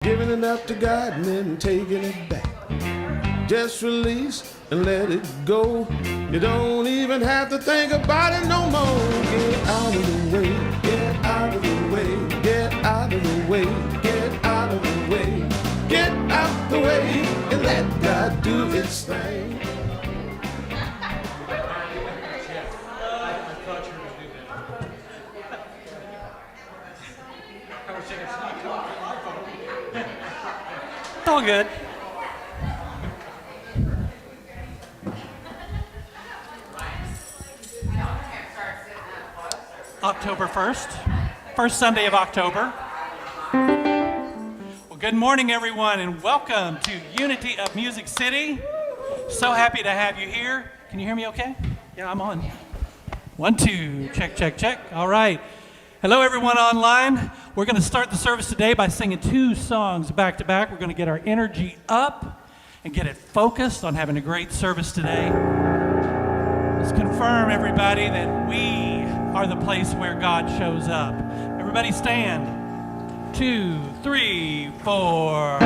Giving it up to God and then taking it back. Just release and let it go. You don't even have to think about it no more. Get out of the way, get out of the way, get out of the way, get out of the way, get out the way, and let God do His thing. It's all good. October 1st, first Sunday of October. Well, good morning, everyone, and welcome to Unity of Music City. So happy to have you here. Can you hear me okay? Yeah, I'm on. 1, 2, check, check, check. All right. Hello, everyone online. We're going to start the service today by singing 2 songs back to back. We're going to get our energy up and get it focused on having a great service today. Let's confirm, everybody, that we are the place where God shows up. Everybody stand. 2, 3, 4.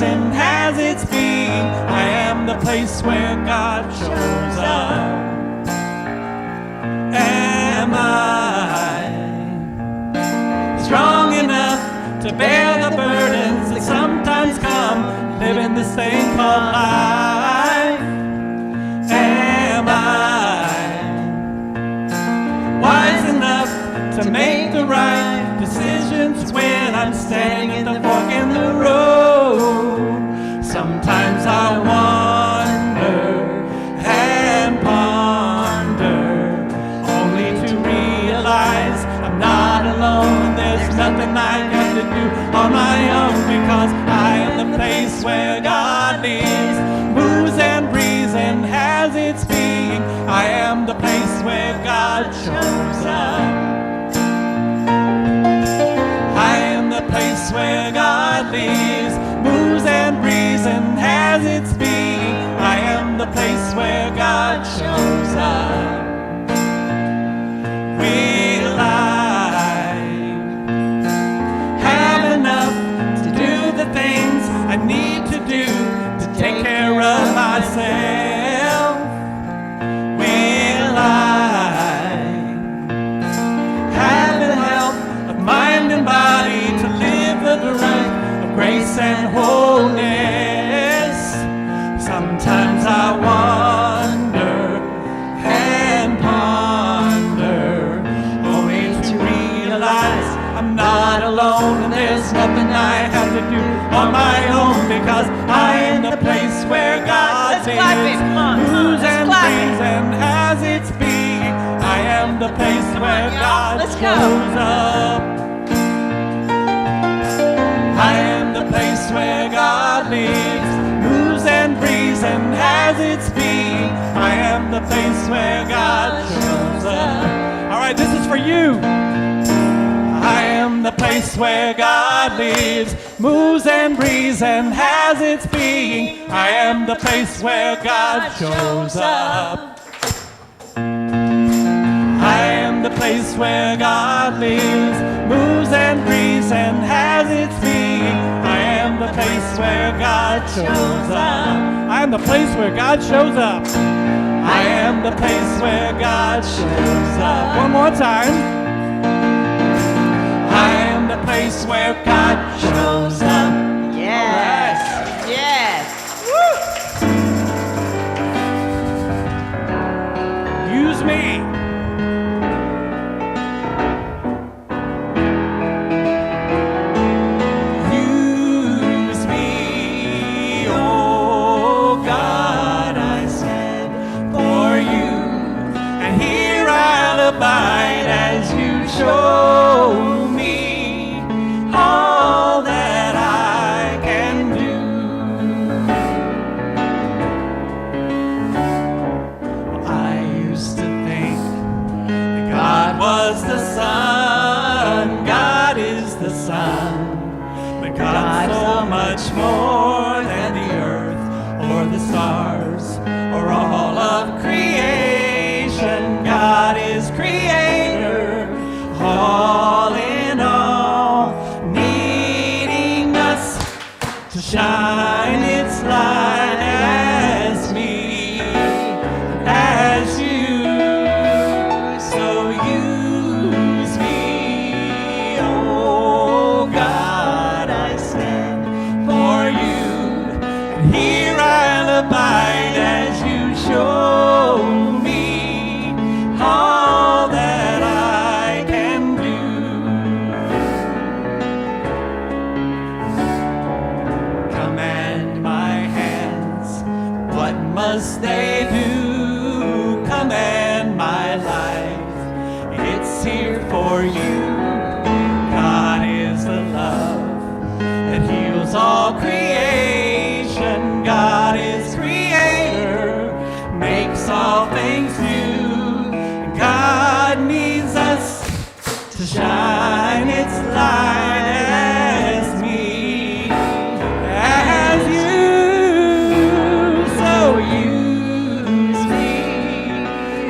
And has its being. I am the place where God shows up. Am I strong enough to bear the burdens that sometimes come living this thing called life? Am I wise enough to make the right decisions when I'm standing at the fork in the road? Sometimes I wonder and ponder, only to realize I'm not alone. There's nothing I have to do on my own, because I am the place where God lives, moves and breathes and has its being. I am the place where God shows up. I am the place where God lives, moves and breathes and has its being. I am the place where God shows up. Will I have enough to do the things I need to do to take care of myself? Will I have the help of mind and body to live the life of grace and wholeness? Sometimes I wonder and ponder, only to realize I'm not alone, and there's nothing I have to do on my own, because I am the place where God lives, moves and breathes and has its being. I am the place where God shows up. I am the place where God lives, moves and breathes and has its being. I am the place where God shows up. All right, this is for you. I am the place where God lives, moves and breathes and has its being. I am the place where God shows up. I am the place where God lives, moves and breathes and has its being. I am the place where God shows up. I am the place where God shows up. I am the place where God shows up. One more time. I am the place where God shows up. Yes. Right. Yes. Woo. Use me. abide as you show me all that I can do. I used to think that God was the sun, God is the sun, but God's so much more than the earth or the stars or all of creation. God is creator, all in all, needing us to shine its light as me, as you. So use me, oh God, I stand for you, and here I'll abide as you show me all that I can do. Command my hands, what must they do? Command my life, it's here for you. God is the love that heals all creation. God is creator, makes all things new. God needs us to shine its light as me, as you. So use me,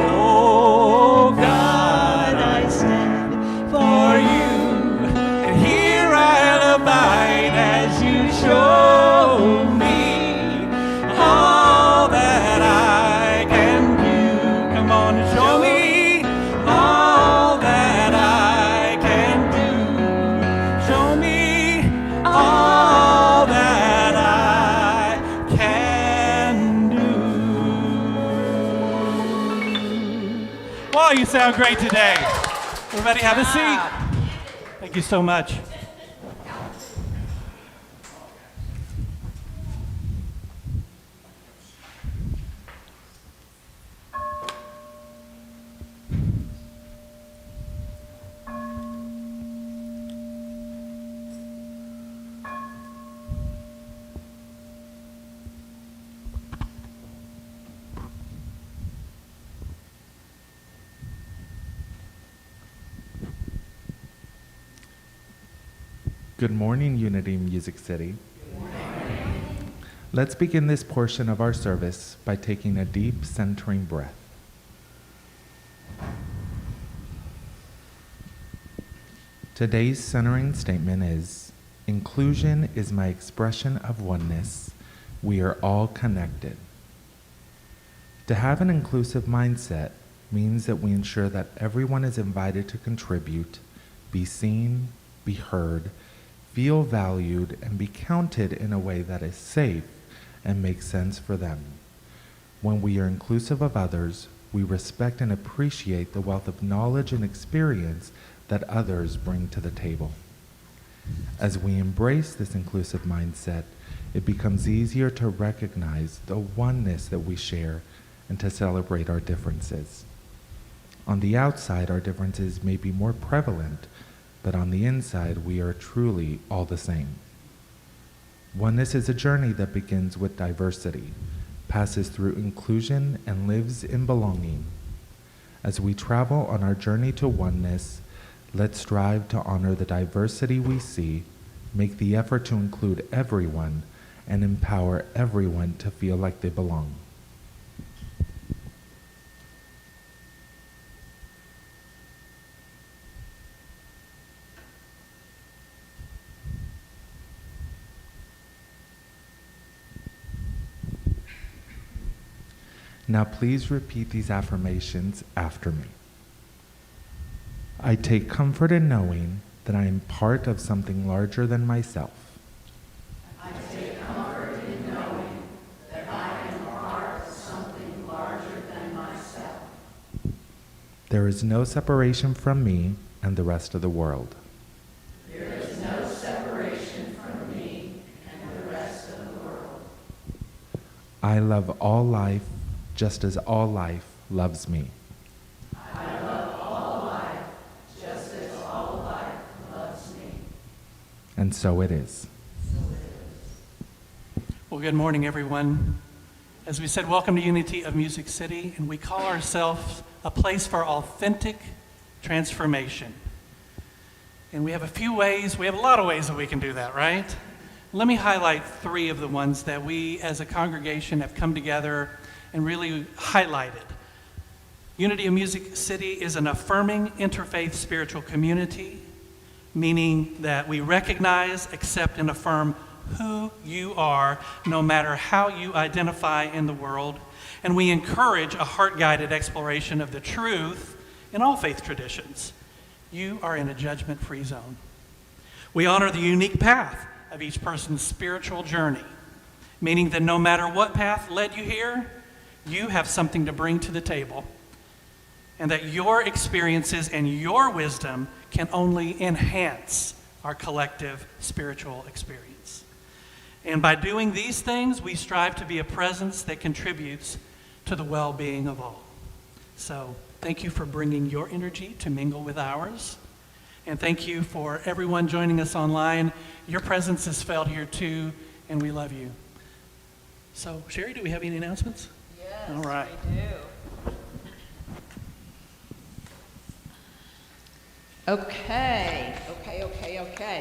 oh God, I stand for you, and here I'll abide as you show me all that I can do. Come on and show me all that I can do. Show me all that I can do. Wow, you sound great today. Everybody have a seat. Thank you so much. Good morning, Unity Music City. Let's begin this portion of our service by taking a deep, centering breath. Today's centering statement is, inclusion is my expression of oneness. We are all connected. To have an inclusive mindset means that we ensure that everyone is invited to contribute, be seen, be heard, feel valued, and be counted in a way that is safe and makes sense for them. When we are inclusive of others, we respect and appreciate the wealth of knowledge and experience that others bring to the table. As we embrace this inclusive mindset, it becomes easier to recognize the oneness that we share and to celebrate our differences. On the outside, our differences may be more prevalent, but on the inside, we are truly all the same. Oneness is a journey that begins with diversity, passes through inclusion, and lives in belonging. As we travel on our journey to oneness, let's strive to honor the diversity we see, make the effort to include everyone, and empower everyone to feel like they belong. Now please repeat these affirmations after me. I take comfort in knowing that I am part of something larger than myself. I take comfort in knowing that I am part of something larger than myself. There is no separation from me and the rest of the world. There is no separation from me and the rest of the world. I love all life just as all life loves me. I love all and so it is. Well, good morning, everyone. As we said, welcome to Unity of Music City, and we call ourselves a place for authentic transformation. And we have a lot of ways that we can do that, right? Let me highlight 3 of the ones that we as a congregation have come together and really highlighted. Unity of Music City is an affirming interfaith spiritual community, meaning that we recognize, accept, and affirm who you are, no matter how you identify in the world, and we encourage a heart-guided exploration of the truth in all faith traditions. You are in a judgment-free zone. We honor the unique path of each person's spiritual journey, meaning that no matter what path led you here, you have something to bring to the table, and that your experiences and your wisdom can only enhance our collective spiritual experience. And by doing these things, we strive to be a presence that contributes to the well-being of all. So thank you for bringing your energy to mingle with ours. And thank you for everyone joining us online. Your presence is felt here too, and we love you. So, Sherry, do we have any announcements? Yes, all right. we do. Okay.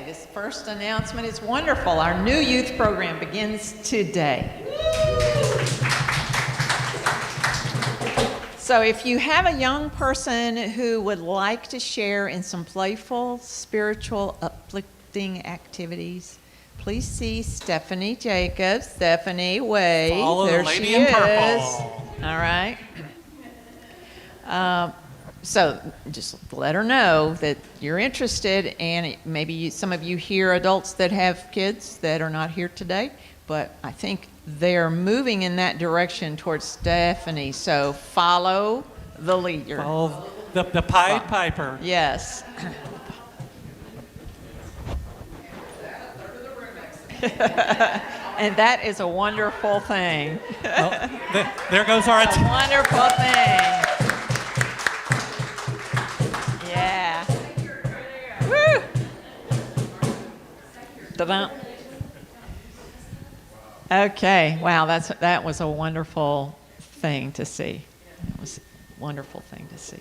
This first announcement is wonderful. Our new youth program begins today. So if you have a young person who would like to share in some playful, spiritual, uplifting activities, please see Stephanie Jacobs. Stephanie, wave. Follow there the lady she in is. purple. All right. So just let her know that you're interested, and maybe some of you here adults that have kids that are not here today, but I think they're moving in that direction towards Stephanie. So follow the leader. Follow the Pied Piper. Yes. And that is a wonderful thing. Well, there goes our A wonderful thing. Yeah. Woo! Ta-da. Okay. Wow, that was a wonderful thing to see. It was a wonderful thing to see.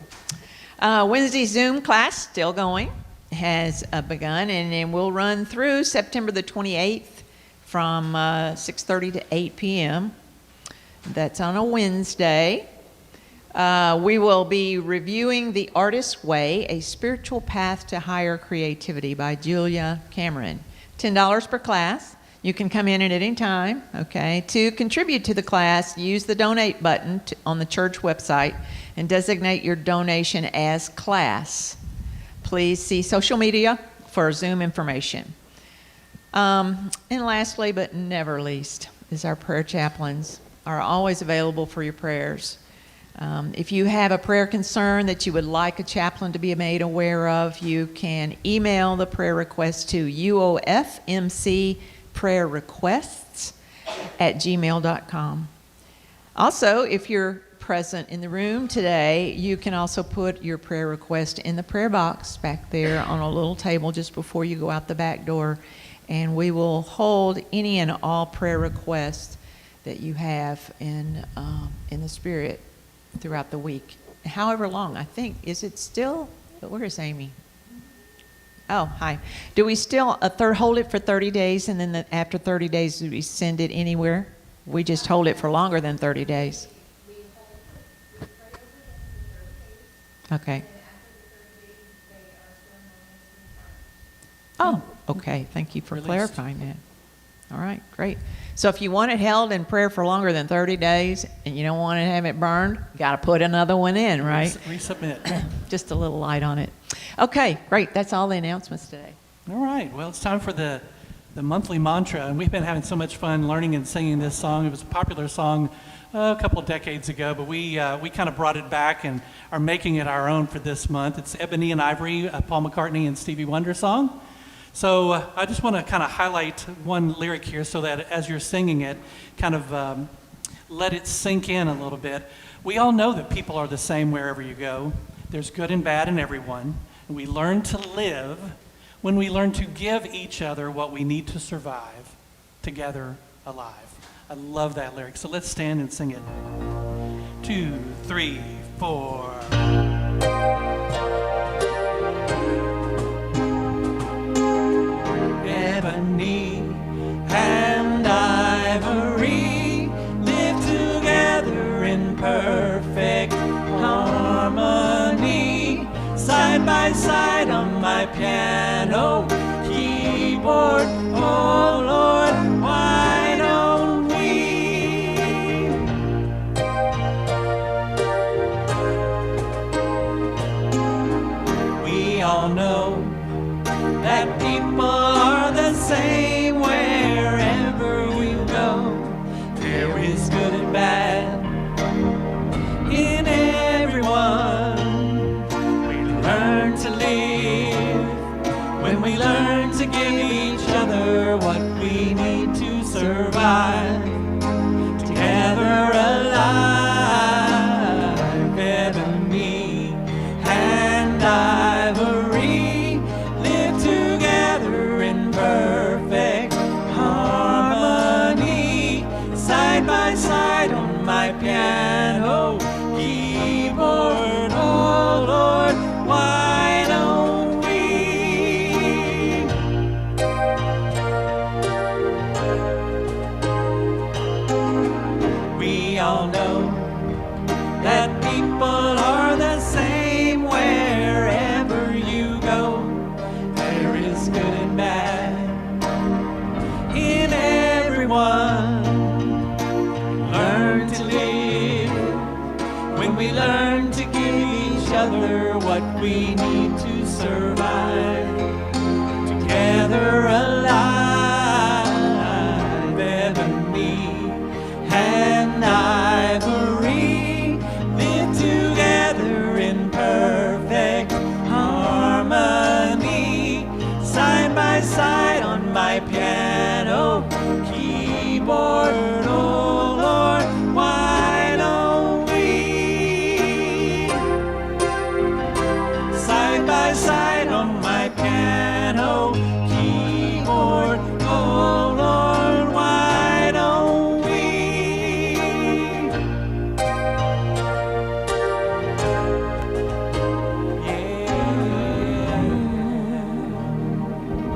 Wednesday Zoom class still going, has begun, and it will run through September the 28th from 6:30 to 8 p.m. That's on a Wednesday. We will be reviewing The Artist's Way, A Spiritual Path to Higher Creativity by Julia Cameron. $10 per class. You can come in at any time, okay? To contribute to the class, use the donate button on the church website and designate your donation as class. Please see social media for Zoom information. And lastly, but never least, is our prayer chaplains are always available for your prayers. If you have a prayer concern that you would like a chaplain to be made aware of, you can email the prayer request to uofmcprayerrequests@gmail.com. Also, if you're present in the room today, you can also put your prayer request in the prayer box back there on a little table just before you go out the back door, and we will hold any and all prayer requests that you have in the Spirit throughout the week, however long. I think, is it still, where is Amy? Oh, hi. Do we still hold it for 30 days, and then after 30 days, do we send it anywhere? We just hold it for longer than 30 days. Okay. Oh, okay. Thank you for clarifying that. All right, great. So if you want it held in prayer for longer than 30 days and you don't want to have it burned, you got to put another one in, right? Resubmit. Just a little light on it. Okay, great. That's all the announcements today. All right. Well, it's time for the monthly mantra, and we've been having so much fun learning and singing this song. It was a popular song a couple of decades ago, but we kind of brought it back and are making it our own for this month. It's Ebony and Ivory, a Paul McCartney and Stevie Wonder song. So I just want to kind of highlight one lyric here so that as you're singing it, kind of let it sink in a little bit. We all know that people are the same wherever you go. There's good and bad in everyone. And we learn to live when we learn to give each other what we need to survive, together alive. I love that lyric. So let's stand and sing it. 2, 3, 4. Ebony and ivory live together in perfect harmony, side by side on my piano keyboard. Oh Lord, why don't we? We all know that people are the same wherever we go. There is good and bad in everyone. We learn to live when we learn to give each other what we need to survive. Together alive, ebony and ivory live together in perfect harmony, side by side on my piano keyboard. Oh Lord, why don't we? We all know that people are the same wherever you go. There is good and bad in everyone. Learn to live when we learn to give each other what we need to survive. Together alive, ebony and ivory live together in perfect harmony, side by side on my piano keyboard. Oh Lord, why don't we? Side by side on my piano keyboard. Oh Lord, why don't we? Yeah.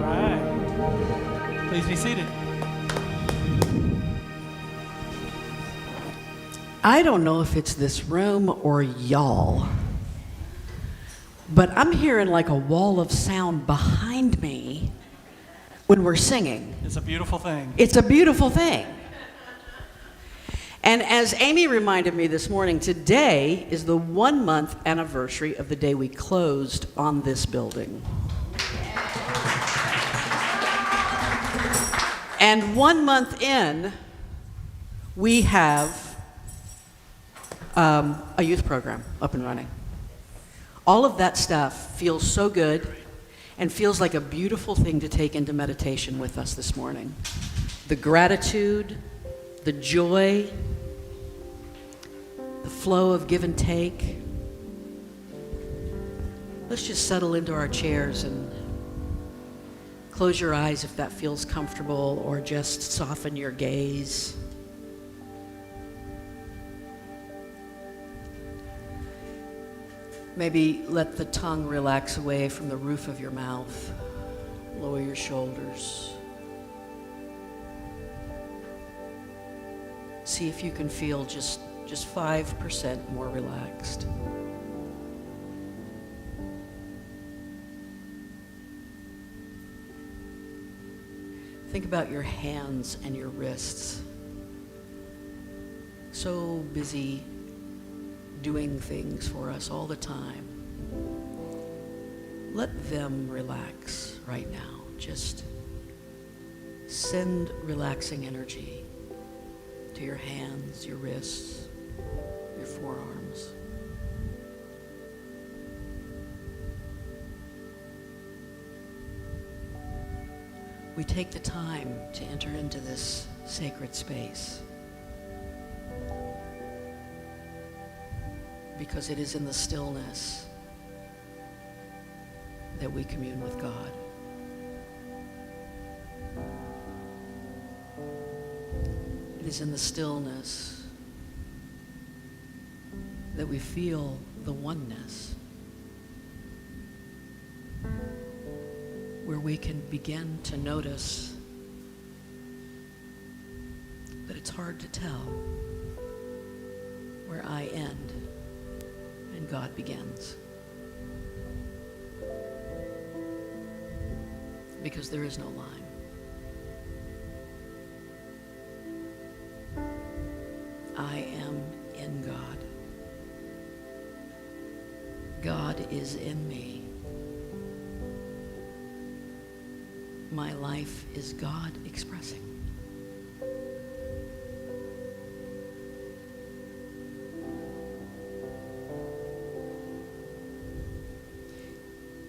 Right. Please be seated. I don't know if it's this room or y'all, but I'm hearing like a wall of sound behind me when we're singing. It's a beautiful thing. It's a beautiful thing. And as Amy reminded me this morning, today is the 1-month anniversary of the day we closed on this building. And 1 month in, we have a youth program up and running. All of that stuff feels so good and feels like a beautiful thing to take into meditation with us this morning. The gratitude, the joy, the flow of give and take. Let's just settle into our chairs and close your eyes if that feels comfortable, or just soften your gaze. Maybe let the tongue relax away from the roof of your mouth. Lower your shoulders. See if you can feel just 5% more relaxed. Think about your hands and your wrists. So busy doing things for us all the time. Let them relax right now. Just send relaxing energy to your hands, your wrists, your forearms. We take the time to enter into this sacred space because it is in the stillness that we commune with God. It is in the stillness that we feel the oneness, where we can begin to notice that it's hard to tell where I end and God begins. Because there is no line. I am in God. God is in me. My life is God expressing.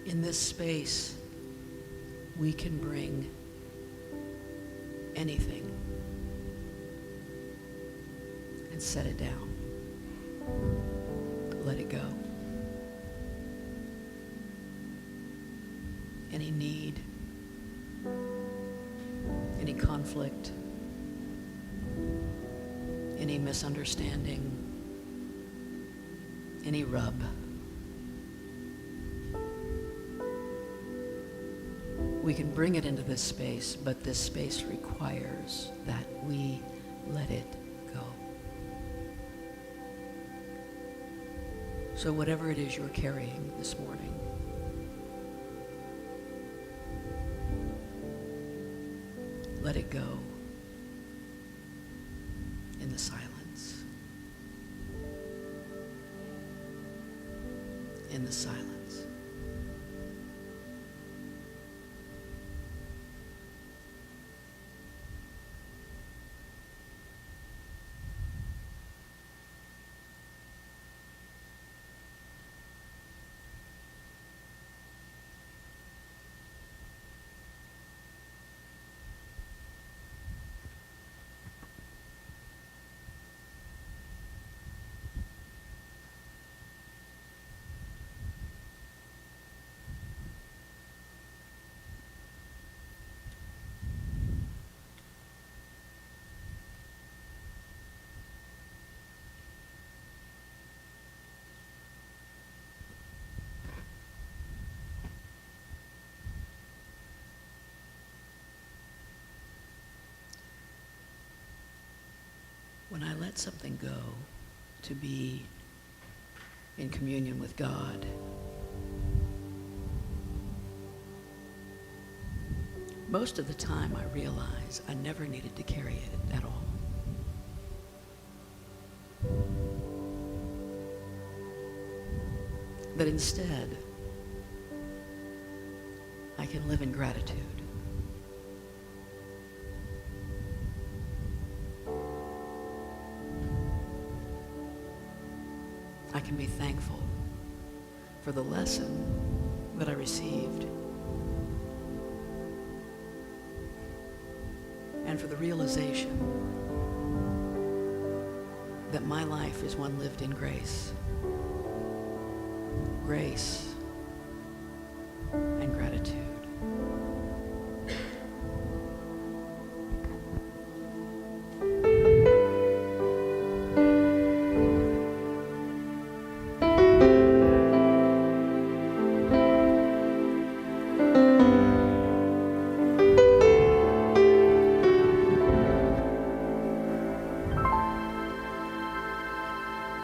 In this space, we can bring anything and set it down. Let it go. Any need, any conflict, any misunderstanding, any rub. We can bring it into this space, but this space requires that we let it go. So whatever it is you're carrying this morning, let it go in the silence. In the silence. When I let something go to be in communion with God, most of the time I realize I never needed to carry it at all. That instead, I can live in gratitude. I can be thankful for the lesson that I received and for the realization that my life is one lived in grace. Grace and gratitude.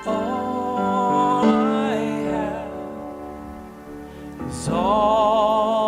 All I have is all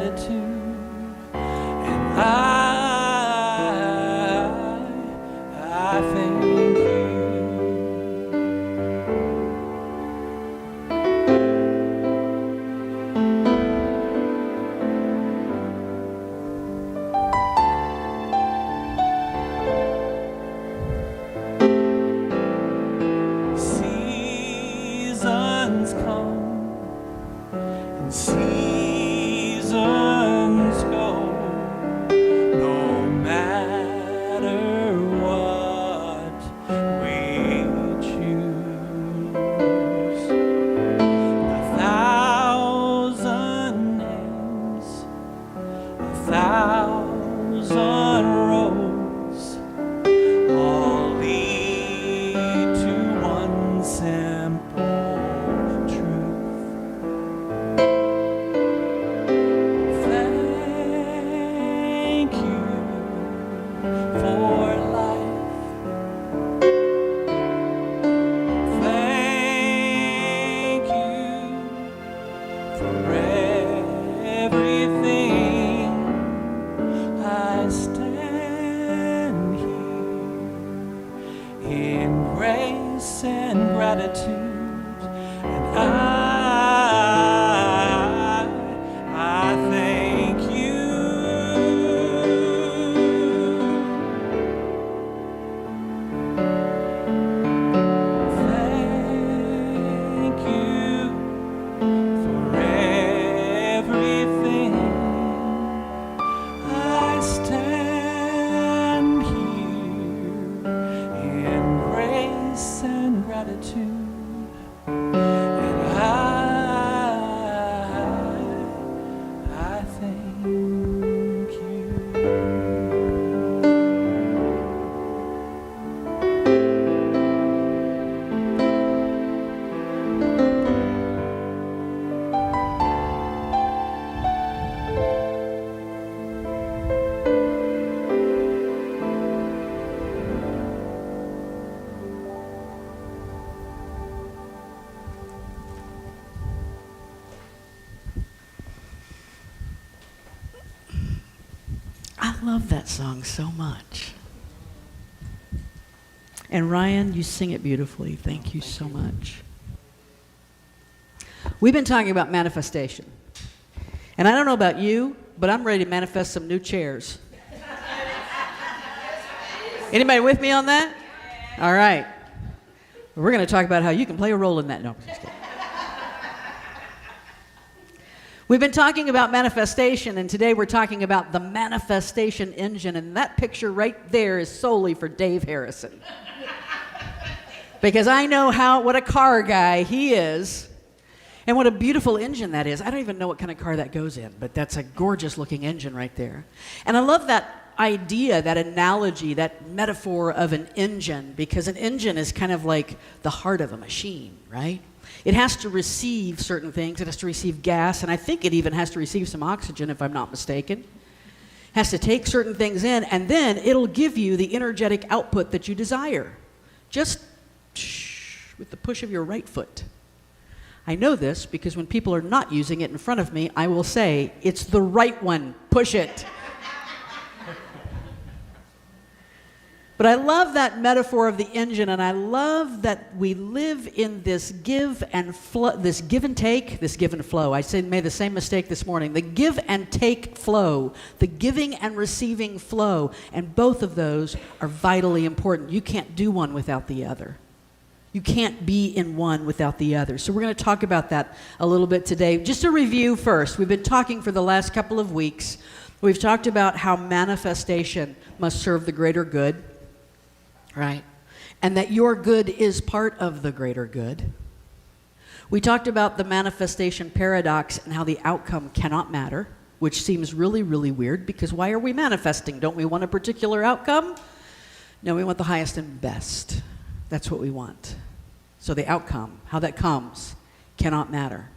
gratitude. And I thank you. Seasons come and seasons go, no matter what we choose. A thousand names, a thousand roads, all lead to one simple truth. Thank you for life. Thank you for everything. I stand here in grace and gratitude, and I thank you. Thank you for everything. I stand here in grace and gratitude, and I thank you. I love that song so much. And Ryan, you sing it beautifully. Thank you so much. We've been talking about manifestation. And I don't know about you, but I'm ready to manifest some new chairs. Anybody with me on that? All right. We're going to talk about how you can play a role in that. No, I'm just kidding. We've been talking about manifestation, and today we're talking about the manifestation engine, and that picture right there is solely for Dave Harrison. Because I know what a car guy he is, and what a beautiful engine that is. I don't even know what kind of car that goes in, but that's a gorgeous looking engine right there. And I love that idea, that analogy, that metaphor of an engine, because an engine is kind of like the heart of a machine, right? It has to receive certain things. It has to receive gas, and I think it even has to receive some oxygen, if I'm not mistaken. It has to take certain things in, and then it'll give you the energetic output that you desire. Just with the push of your right foot. I know this because when people are not using it in front of me, I will say, it's the right one, push it. But I love that metaphor of the engine, and I love that we live in this give and flow, this give and take, this give and flow. I made the same mistake this morning. The give and take flow, the giving and receiving flow, and both of those are vitally important. You can't do one without the other. You can't be in one without the other. So we're going to talk about that a little bit today. Just a review first. We've been talking for the last couple of weeks. We've talked about how manifestation must serve the greater good. Right? And that your good is part of the greater good. We talked about the manifestation paradox and how the outcome cannot matter, which seems really, really weird, because why are we manifesting? Don't we want a particular outcome? No, we want the highest and best. That's what we want. So the outcome, how that comes, cannot matter.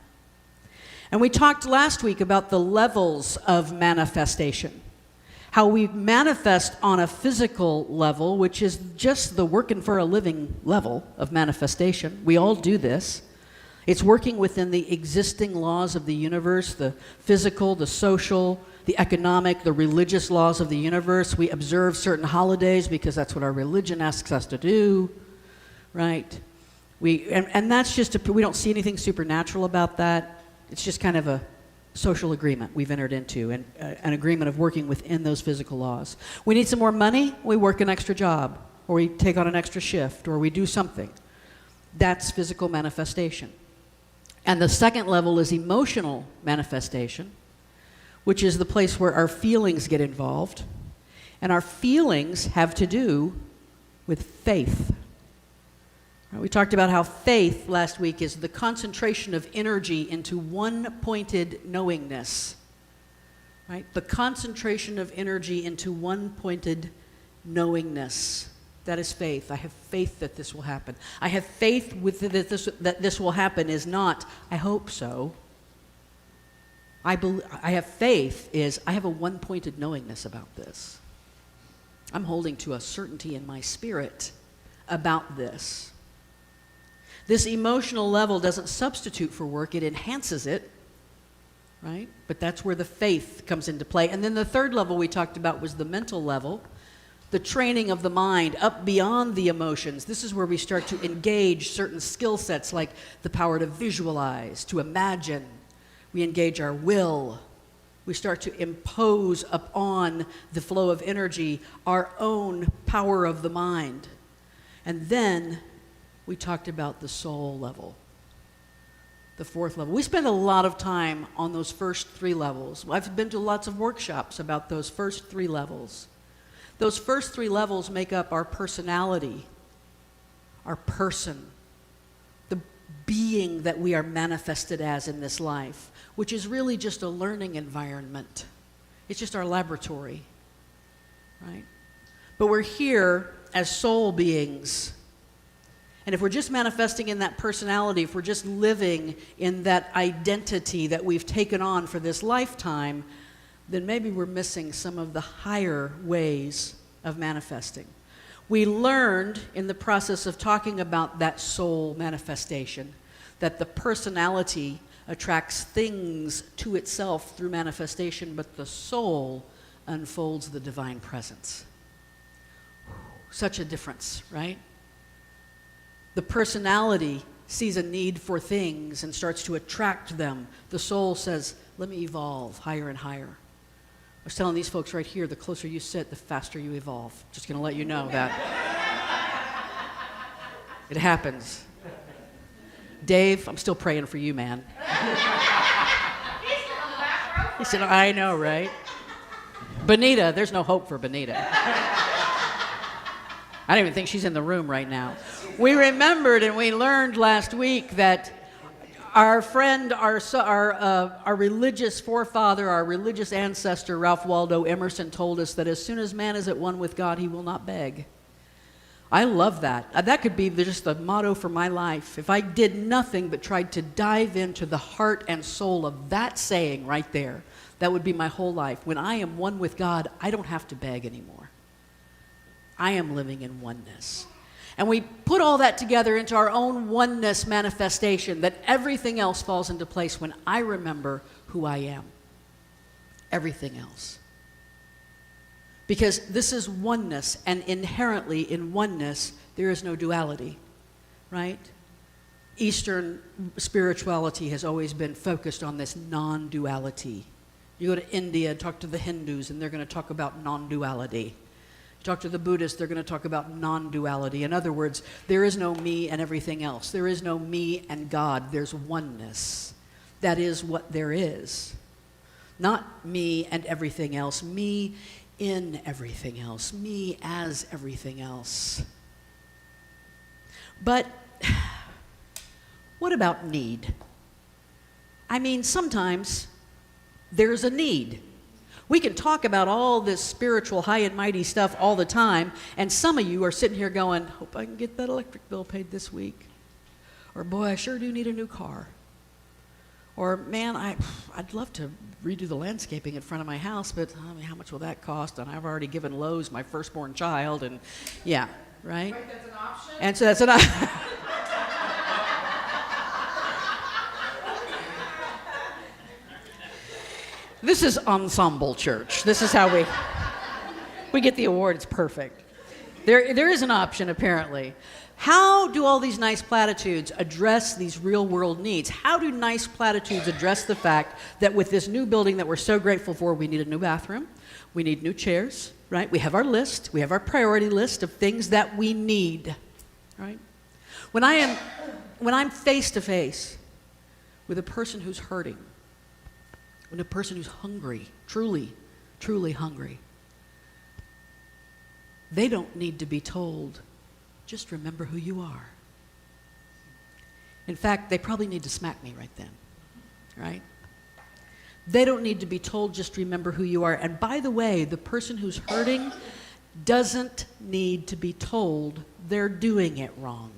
And we talked last week about the levels of manifestation. How we manifest on a physical level, which is just the working for a living level of manifestation. We all do this. It's working within the existing laws of the universe, the physical, the social, the economic, the religious laws of the universe. We observe certain holidays because that's what our religion asks us to do, right? And that's just, we don't see anything supernatural about that. It's just kind of a social agreement we've entered into, and an agreement of working within those physical laws. We need some more money, we work an extra job, or we take on an extra shift, or we do something. That's physical manifestation. And the second level is emotional manifestation, which is the place where our feelings get involved. And our feelings have to do with faith. We talked about how faith last week is the concentration of energy into one-pointed knowingness. Right? The concentration of energy into one-pointed knowingness. That is faith. I have faith that this will happen. I have faith that this will happen is not, I hope so. I have faith is, I have a one-pointed knowingness about this. I'm holding to a certainty in my spirit about this. This emotional level doesn't substitute for work, it enhances it, right? But that's where the faith comes into play. And then the third level we talked about was the mental level. The training of the mind up beyond the emotions. This is where we start to engage certain skill sets like the power to visualize, to imagine. We engage our will. We start to impose upon the flow of energy our own power of the mind. And then we talked about the soul level, the fourth level. We spend a lot of time on those first three levels. I've been to lots of workshops about those first three levels. Those first three levels make up our personality, our person, the being that we are manifested as in this life, which is really just a learning environment. It's just our laboratory, right? But we're here as soul beings. And if we're just manifesting in that personality, if we're just living in that identity that we've taken on for this lifetime, then maybe we're missing some of the higher ways of manifesting. We learned in the process of talking about that soul manifestation that the personality attracts things to itself through manifestation, but the soul unfolds the divine presence. Such a difference, right? The personality sees a need for things and starts to attract them. The soul says, let me evolve higher and higher. I was telling these folks right here, the closer you sit, the faster you evolve. Just going to let you know that. It happens. Dave, I'm still praying for you, man. He said, I know, right? Benita, there's no hope for Benita. I don't even think she's in the room right now. We remembered and we learned last week that our friend, our religious forefather, our religious ancestor, Ralph Waldo Emerson, told us that as soon as man is at one with God, he will not beg. I love that. That could be just the motto for my life. If I did nothing but tried to dive into the heart and soul of that saying right there, that would be my whole life. When I am one with God, I don't have to beg anymore. I am living in oneness. And we put all that together into our own oneness manifestation, that everything else falls into place when I remember who I am. Everything else. Because this is oneness, and inherently in oneness, there is no duality, right? Eastern spirituality has always been focused on this non-duality. You go to India and talk to the Hindus, and they're going to talk about non-duality. Talk to the Buddhists, they're going to talk about non-duality. In other words, there is no me and everything else. There is no me and God. There's oneness. That is what there is. Not me and everything else. Me in everything else. Me as everything else. But what about need? I mean, sometimes there's a need. We can talk about all this spiritual high and mighty stuff all the time, and some of you are sitting here going, hope I can get that electric bill paid this week. Or, boy, I sure do need a new car. Or, man, I'd love to redo the landscaping in front of my house, but I mean, how much will that cost? And I've already given Lowe's my firstborn child, and yeah, right? Right, that's an option? And so that's an option. This is ensemble church. This is how we get the award. It's perfect. There is an option, apparently. How do all these nice platitudes address these real-world needs? How do nice platitudes address the fact that with this new building that we're so grateful for, we need a new bathroom, we need new chairs, right? We have our list, we have our priority list of things that we need, right? When I'm face to face with a person who's hurting, with a person who's hungry, truly, truly hungry, they don't need to be told, just remember who you are. In fact, they probably need to smack me right then, right? They don't need to be told, just remember who you are. And by the way, the person who's hurting doesn't need to be told they're doing it wrong.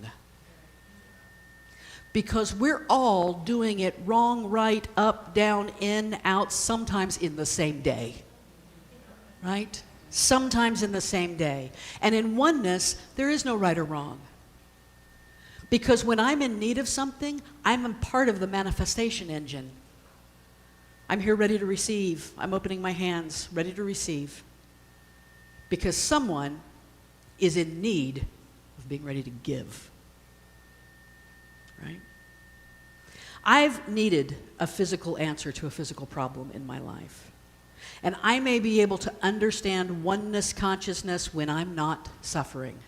Because we're all doing it wrong, right, up, down, in, out, sometimes in the same day, right? Sometimes in the same day. And in oneness, there is no right or wrong. Because when I'm in need of something, I'm a part of the manifestation engine. I'm here ready to receive. I'm opening my hands, ready to receive. Because someone is in need of being ready to give. Right? I've needed a physical answer to a physical problem in my life. And I may be able to understand oneness consciousness when I'm not suffering.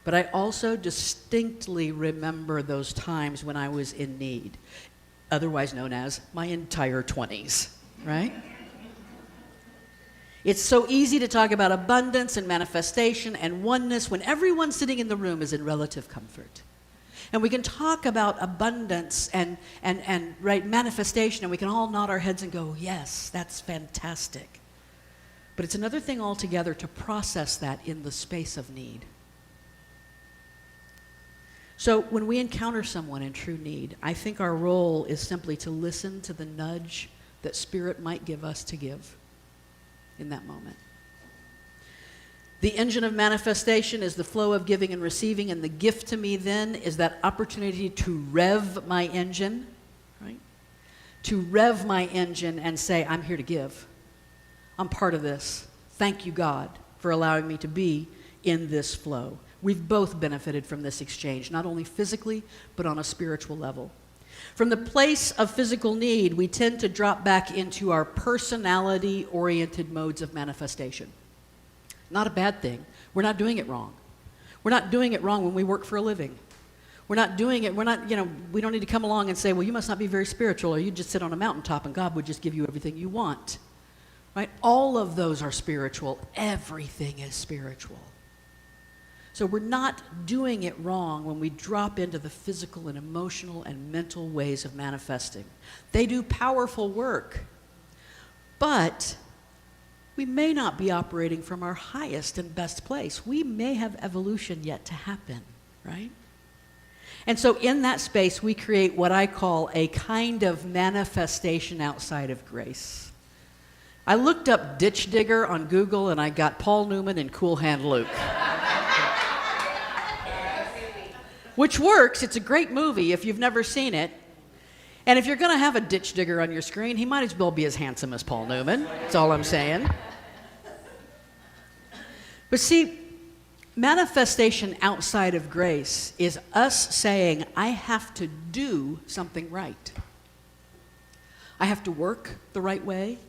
But I also distinctly remember those times when I was in need, otherwise known as my entire 20s, right? It's so easy to talk about abundance and manifestation and oneness when everyone sitting in the room is in relative comfort. And we can talk about abundance and right, manifestation, and we can all nod our heads and go, yes, that's fantastic. But it's another thing altogether to process that in the space of need. So when we encounter someone in true need, I think our role is simply to listen to the nudge that Spirit might give us to give in that moment. The engine of manifestation is the flow of giving and receiving, and the gift to me then is that opportunity to rev my engine, right? To rev my engine and say, I'm here to give. I'm part of this. Thank you, God, for allowing me to be in this flow. We've both benefited from this exchange, not only physically, but on a spiritual level. From the place of physical need, we tend to drop back into our personality-oriented modes of manifestation. Not a bad thing. We're not doing it wrong. We're not doing it wrong when we work for a living. We're not doing it, we don't need to come along and say, well, you must not be very spiritual, or you just sit on a mountaintop and God would just give you everything you want. Right? All of those are spiritual. Everything is spiritual. So we're not doing it wrong when we drop into the physical and emotional and mental ways of manifesting. They do powerful work. But we may not be operating from our highest and best place. We may have evolution yet to happen, right? And so in that space, we create what I call a kind of manifestation outside of grace. I looked up ditch digger on Google, and I got Paul Newman and Cool Hand Luke. Which works. It's a great movie if you've never seen it. And if you're going to have a ditch digger on your screen, he might as well be as handsome as Paul Newman. That's all I'm saying. But see, manifestation outside of grace is us saying, I have to do something right. I have to work the right way,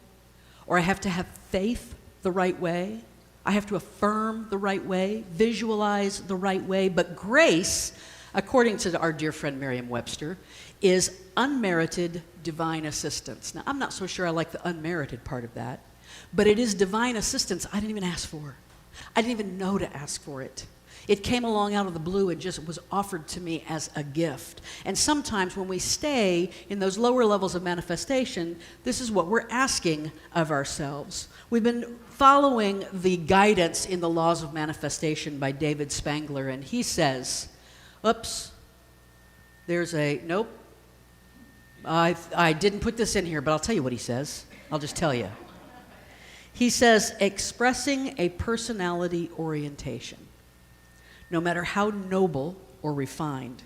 or I have to have faith the right way. I have to affirm the right way, visualize the right way. But grace, according to our dear friend Merriam-Webster, is unmerited divine assistance. Now, I'm not so sure I like the unmerited part of that, but it is divine assistance I didn't even ask for. I didn't even know to ask for it. It came along out of the blue and just was offered to me as a gift. And sometimes when we stay in those lower levels of manifestation, this is what we're asking of ourselves. We've been following the guidance in the laws of manifestation by David Spangler, and he says, oops, nope, I didn't put this in here, but I'll tell you what he says. I'll just tell you. He says, expressing a personality orientation, no matter how noble or refined,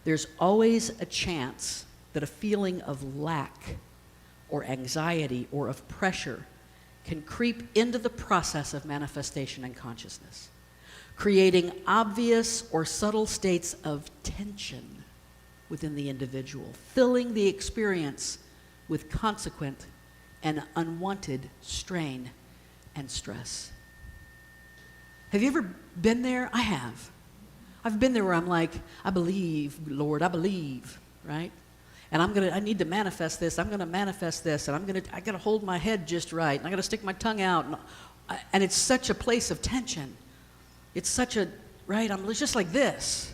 there's always a chance that a feeling of lack or anxiety or of pressure can creep into the process of manifestation and consciousness, creating obvious or subtle states of tension within the individual, filling the experience with consequent and unwanted strain and stress. Have you ever been there? I have. I've been there where I'm like, I believe, Lord, I believe, right? And I need to manifest this. I'm going to manifest this, and I got to hold my head just right, and I got to stick my tongue out, and it's such a place of tension. It's such a, right? I'm just like this,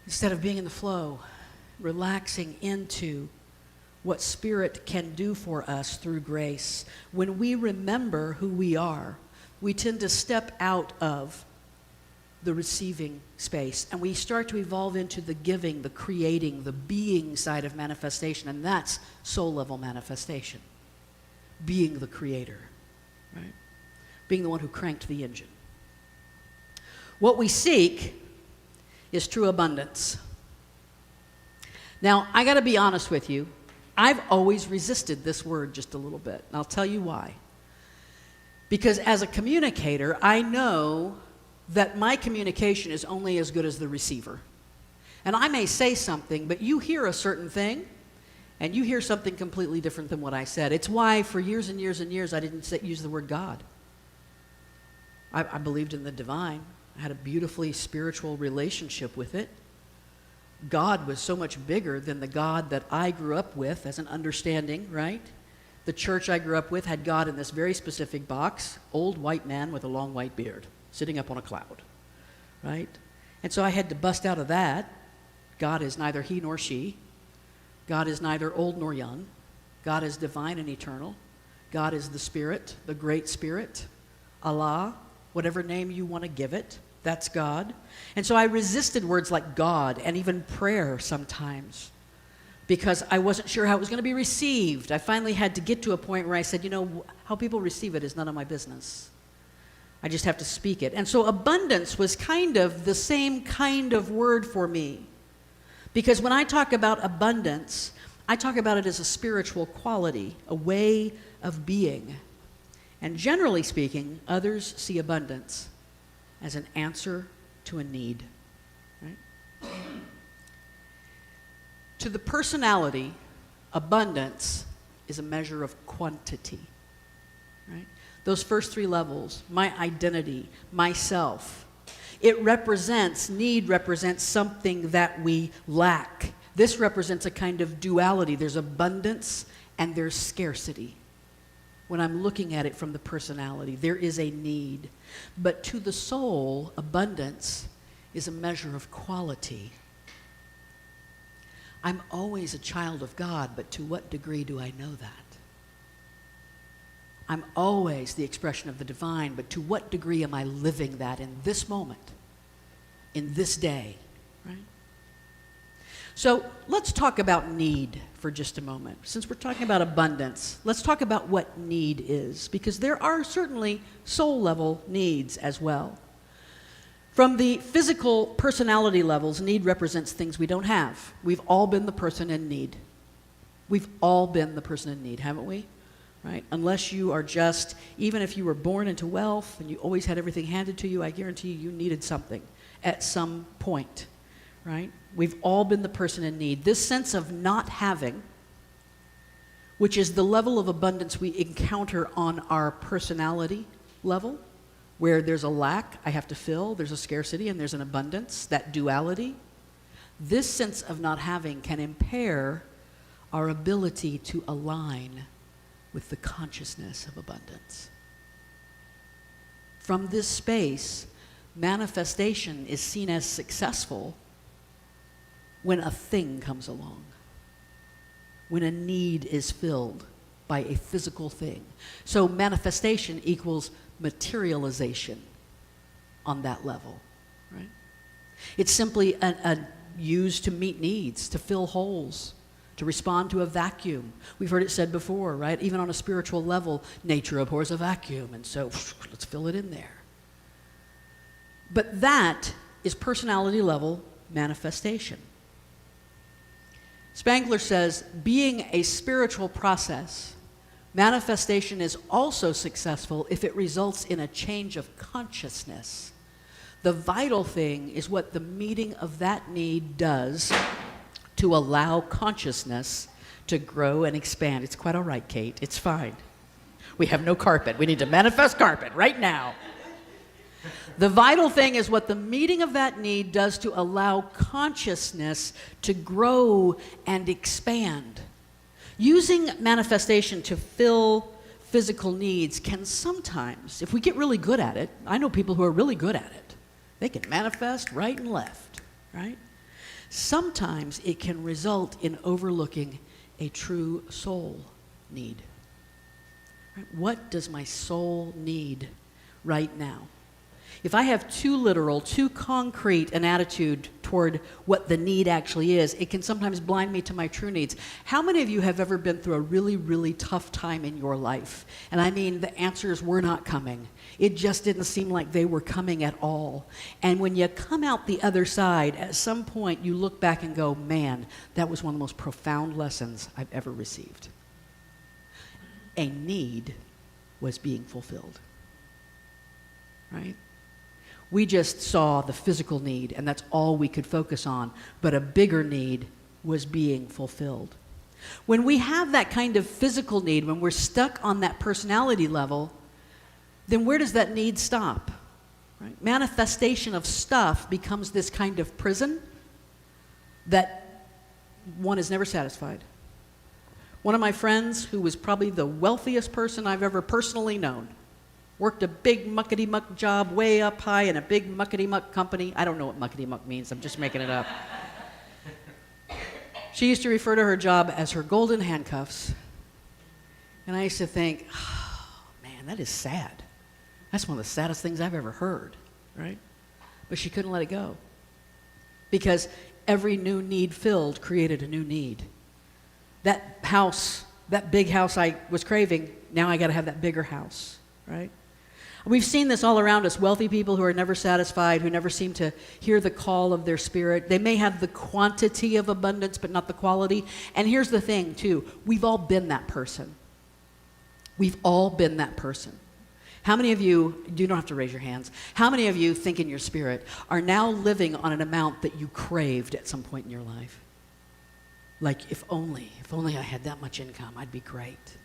instead of being in the flow, relaxing into what Spirit can do for us through grace. When we remember who we are, we tend to step out of the receiving space, and we start to evolve into the giving, the creating, the being side of manifestation, and that's soul-level manifestation. Being the creator, right? Being the one who cranked the engine. What we seek is true abundance. Now, I got to be honest with you. I've always resisted this word just a little bit, and I'll tell you why. Because as a communicator, I know that my communication is only as good as the receiver. And I may say something, but you hear a certain thing, and you hear something completely different than what I said. It's why for years and years and years I didn't use the word God. I believed in the divine. I had a beautifully spiritual relationship with it. God was so much bigger than the God that I grew up with as an understanding, right? The church I grew up with had God in this very specific box, old white man with a long white beard, sitting up on a cloud, right? And so I had to bust out of that. God is neither he nor she. God is neither old nor young. God is divine and eternal. God is the Spirit, the Great Spirit, Allah, whatever name you want to give it. That's God. And so I resisted words like God and even prayer sometimes because I wasn't sure how it was going to be received. I finally had to get to a point where I said, how people receive it is none of my business. I just have to speak it. And so abundance was kind of the same kind of word for me. Because when I talk about abundance, I talk about it as a spiritual quality, a way of being. And generally speaking, others see abundance as an answer to a need. Right? To the personality, abundance is a measure of quantity. Right? Those first three levels, my identity, myself, need represents something that we lack. This represents a kind of duality. There's abundance and there's scarcity. When I'm looking at it from the personality, there is a need. But to the soul, abundance is a measure of quality. I'm always a child of God, but to what degree do I know that? I'm always the expression of the divine, but to what degree am I living that in this moment, in this day, right? So let's talk about need for just a moment. Since we're talking about abundance, let's talk about what need is, because there are certainly soul-level needs as well. From the physical personality levels, need represents things we don't have. We've all been the person in need. We've all been the person in need, haven't we? Right? Unless you are just, even if you were born into wealth and you always had everything handed to you, I guarantee you needed something at some point, right? We've all been the person in need. This sense of not having, which is the level of abundance we encounter on our personality level, where there's a lack, I have to fill, there's a scarcity, and there's an abundance, that duality. This sense of not having can impair our ability to align with the consciousness of abundance. From this space, manifestation is seen as successful when a thing comes along, when a need is filled by a physical thing. So manifestation equals materialization on that level, right? It's simply used to meet needs, to fill holes, to respond to a vacuum. We've heard it said before, right? Even on a spiritual level, nature abhors a vacuum, and so let's fill it in there. But that is personality level manifestation. Spangler says, being a spiritual process, manifestation is also successful if it results in a change of consciousness. The vital thing is what the meeting of that need does to allow consciousness to grow and expand. It's quite all right, Kate. It's fine. We have no carpet. We need to manifest carpet right now. The vital thing is what the meeting of that need does to allow consciousness to grow and expand. Using manifestation to fill physical needs can sometimes, if we get really good at it, I know people who are really good at it. They can manifest right and left, right? Sometimes it can result in overlooking a true soul need. Right? What does my soul need right now? If I have too literal, too concrete an attitude toward what the need actually is, it can sometimes blind me to my true needs. How many of you have ever been through a really, really tough time in your life? And I mean, the answers were not coming. It just didn't seem like they were coming at all. And when you come out the other side, at some point you look back and go, man, that was one of the most profound lessons I've ever received. A need was being fulfilled, right? We just saw the physical need, and that's all we could focus on, but a bigger need was being fulfilled. When we have that kind of physical need, when we're stuck on that personality level, then where does that need stop? Right? Manifestation of stuff becomes this kind of prison that one is never satisfied. One of my friends, who was probably the wealthiest person I've ever personally known, worked a big muckety-muck job way up high in a big muckety-muck company. I don't know what muckety-muck means. I'm just making it up. She used to refer to her job as her golden handcuffs. And I used to think, oh, man, that is sad. That's one of the saddest things I've ever heard, right? But she couldn't let it go. Because every new need filled created a new need. That house, that big house I was craving, now I got to have that bigger house, right? We've seen this all around us, wealthy people who are never satisfied, who never seem to hear the call of their spirit. They may have the quantity of abundance, but not the quality. And here's the thing, too. We've all been that person. We've all been that person. How many of you don't have to raise your hands, how many of you think in your spirit are now living on an amount that you craved at some point in your life? Like, if only I had that much income, I'd be great.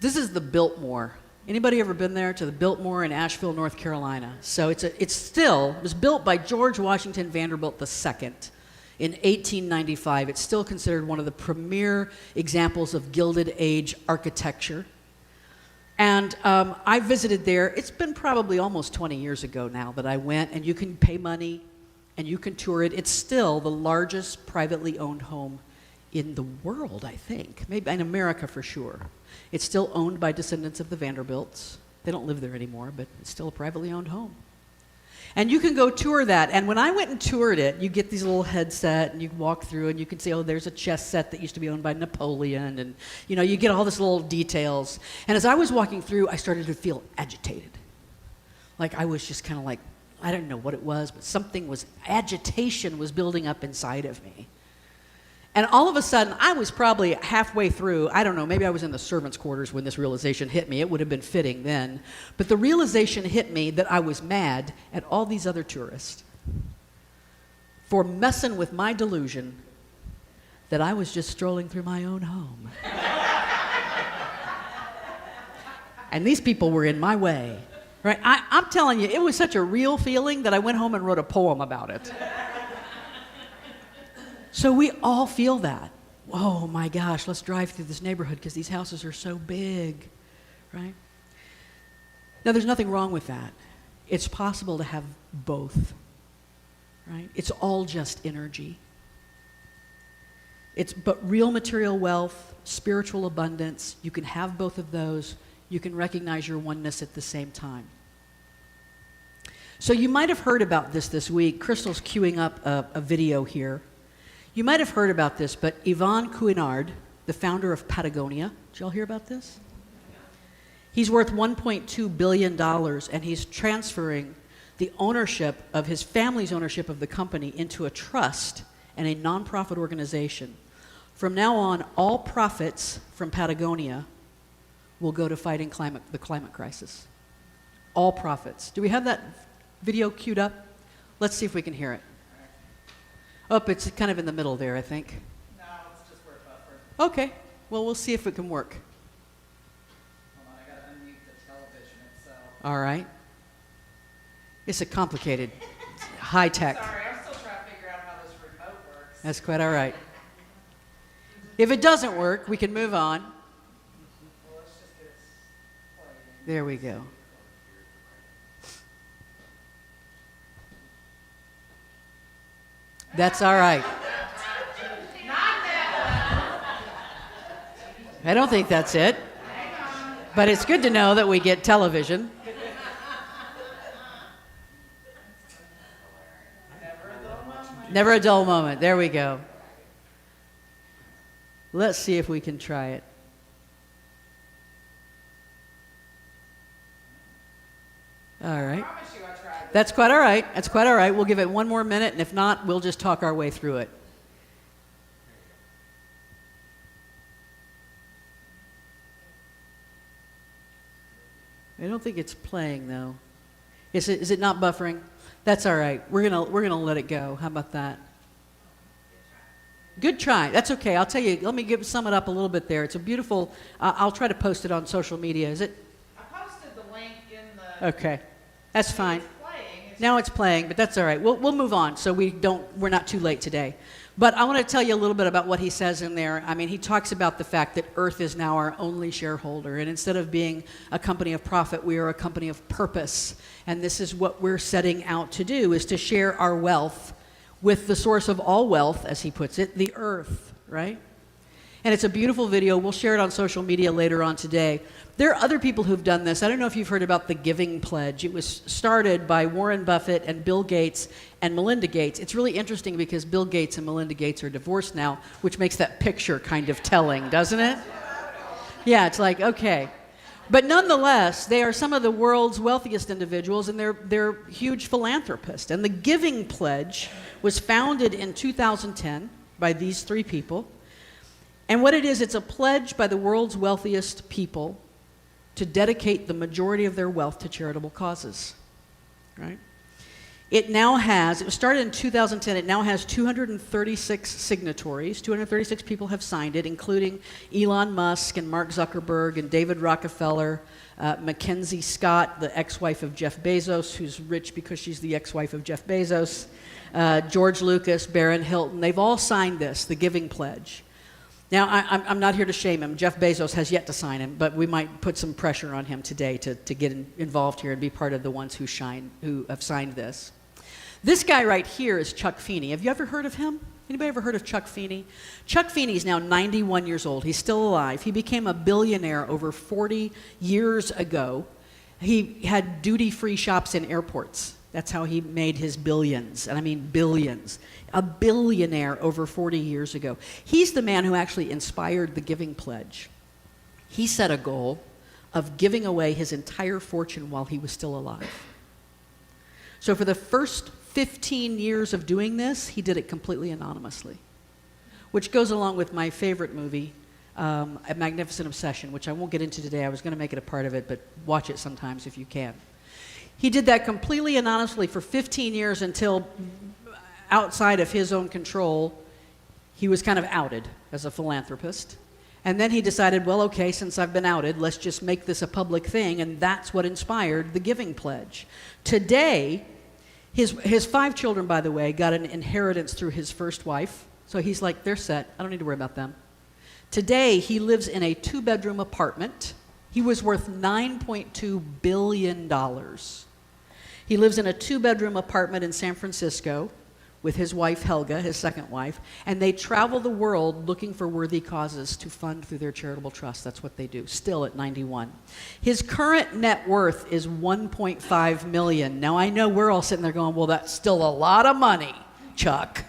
This is the Biltmore. Anybody ever been there to the Biltmore in Asheville, North Carolina? So it was built by George Washington Vanderbilt II in 1895. It's still considered one of the premier examples of Gilded Age architecture. And I visited there. It's been probably almost 20 years ago now that I went, and you can pay money and you can tour it. It's still the largest privately owned home in the world, I think. Maybe in America for sure. It's still owned by descendants of the Vanderbilts. They don't live there anymore, but it's still a privately owned home. And you can go tour that. And when I went and toured it, you get these little headset and you walk through and you can see, oh, there's a chess set that used to be owned by Napoleon. And, you get all this little details. And as I was walking through, I started to feel agitated. Like I was just kind of like, I don't know what it was, but agitation was building up inside of me. And all of a sudden, I was probably halfway through, I don't know, maybe I was in the servants' quarters when this realization hit me. It would have been fitting then. But the realization hit me that I was mad at all these other tourists for messing with my delusion that I was just strolling through my own home. And these people were in my way. Right? I'm telling you, it was such a real feeling that I went home and wrote a poem about it. So we all feel that. Oh my gosh, let's drive through this neighborhood because these houses are so big, right? Now there's nothing wrong with that. It's possible to have both, right? It's all just energy. But real material wealth, spiritual abundance, you can have both of those. You can recognize your oneness at the same time. So you might have heard about this week. Crystal's queuing up a video here. You might have heard about this, but Yvon Chouinard, the founder of Patagonia, did y'all hear about this? He's worth $1.2 billion, and he's transferring the ownership of his family's ownership of the company into a trust and a nonprofit organization. From now on, all profits from Patagonia will go to fighting the climate crisis. All profits. Do we have that video queued up? Let's see if we can hear it. Oh, it's kind of in the middle there, I think. No, it's just where it buffered. Okay, well, we'll see if it can work. Hold on, I gotta unmute the television itself. All right. It's a complicated, high tech. Sorry, I'm still trying to figure out how this remote works. That's quite all right. If it doesn't work, we can move on. Well, let's just get it playing. There we go. That's all right. I don't think that's it. But it's good to know that we get television. Never a dull moment. There we go. Let's see if we can try it. All right. That's quite all right. That's quite all right. We'll give it one more minute, and if not, we'll just talk our way through it. I don't think it's playing though. Is it not buffering? That's all right. We're gonna let it go. How about that? Good try. That's okay. I'll tell you. Let me sum it up a little bit there. It's a beautiful. I'll try to post it on social media. Is it? I posted the link in the. Okay. That's fine. It's playing. Now it's playing, but that's all right. We'll move on so we're not too late today. But I want to tell you a little bit about what he says in there. I mean, he talks about the fact that Earth is now our only shareholder, and instead of being a company of profit, we are a company of purpose. And this is what we're setting out to do, is to share our wealth with the source of all wealth, as he puts it, the Earth, right? And it's a beautiful video. We'll share it on social media later on today. There are other people who've done this. I don't know if you've heard about the Giving Pledge. It was started by Warren Buffett and Bill Gates and Melinda Gates. It's really interesting because Bill Gates and Melinda Gates are divorced now, which makes that picture kind of telling, doesn't it? Yeah, it's like, okay. But nonetheless, they are some of the world's wealthiest individuals, and they're huge philanthropists. And the Giving Pledge was founded in 2010 by these three people. And what it is, it's a pledge by the world's wealthiest people to dedicate the majority of their wealth to charitable causes, right? It was started in 2010, it now has 236 signatories. 236 people have signed it, including Elon Musk and Mark Zuckerberg and David Rockefeller, Mackenzie Scott, the ex-wife of Jeff Bezos, who's rich because she's the ex-wife of Jeff Bezos, George Lucas, Barron Hilton. They've all signed this, the Giving Pledge. Now, I'm not here to shame him. Jeff Bezos has yet to sign him, but we might put some pressure on him today to get involved here and be part of the ones who have signed this. This guy right here is Chuck Feeney. Have you ever heard of him? Anybody ever heard of Chuck Feeney? Chuck Feeney is now 91 years old. He's still alive. He became a billionaire over 40 years ago. He had duty-free shops in airports. That's how he made his billions, and I mean billions. A billionaire over 40 years ago. He's the man who actually inspired the Giving Pledge. He set a goal of giving away his entire fortune while he was still alive. So for the first 15 years of doing this, he did it completely anonymously, which goes along with my favorite movie, A Magnificent Obsession, which I won't get into today. I was going to make it a part of it, but watch it sometimes if you can. He did that completely anonymously for 15 years until, outside of his own control, he was kind of outed as a philanthropist. And then he decided, well, okay, since I've been outed, let's just make this a public thing, and that's what inspired the Giving Pledge. Today, his 5 children, by the way, got an inheritance through his first wife, so he's like, they're set, I don't need to worry about them. Today, he lives in a 2-bedroom apartment. He was worth $9.2 billion. He lives in a 2-bedroom apartment in San Francisco with his wife Helga, his second wife, and they travel the world looking for worthy causes to fund through their charitable trust. That's what they do, still at 91. His current net worth is $1.5 million. Now, I know we're all sitting there going, well, that's still a lot of money, Chuck.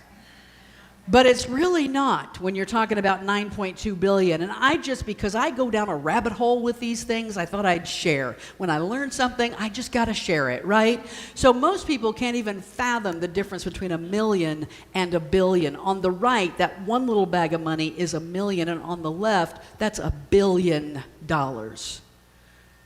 But it's really not when you're talking about 9.2 billion. And because I go down a rabbit hole with these things, I thought I'd share. When I learn something, I just got to share it, right? So most people can't even fathom the difference between a million and a billion. On the right, that one little bag of money is a million, and on the left, that's $1 billion,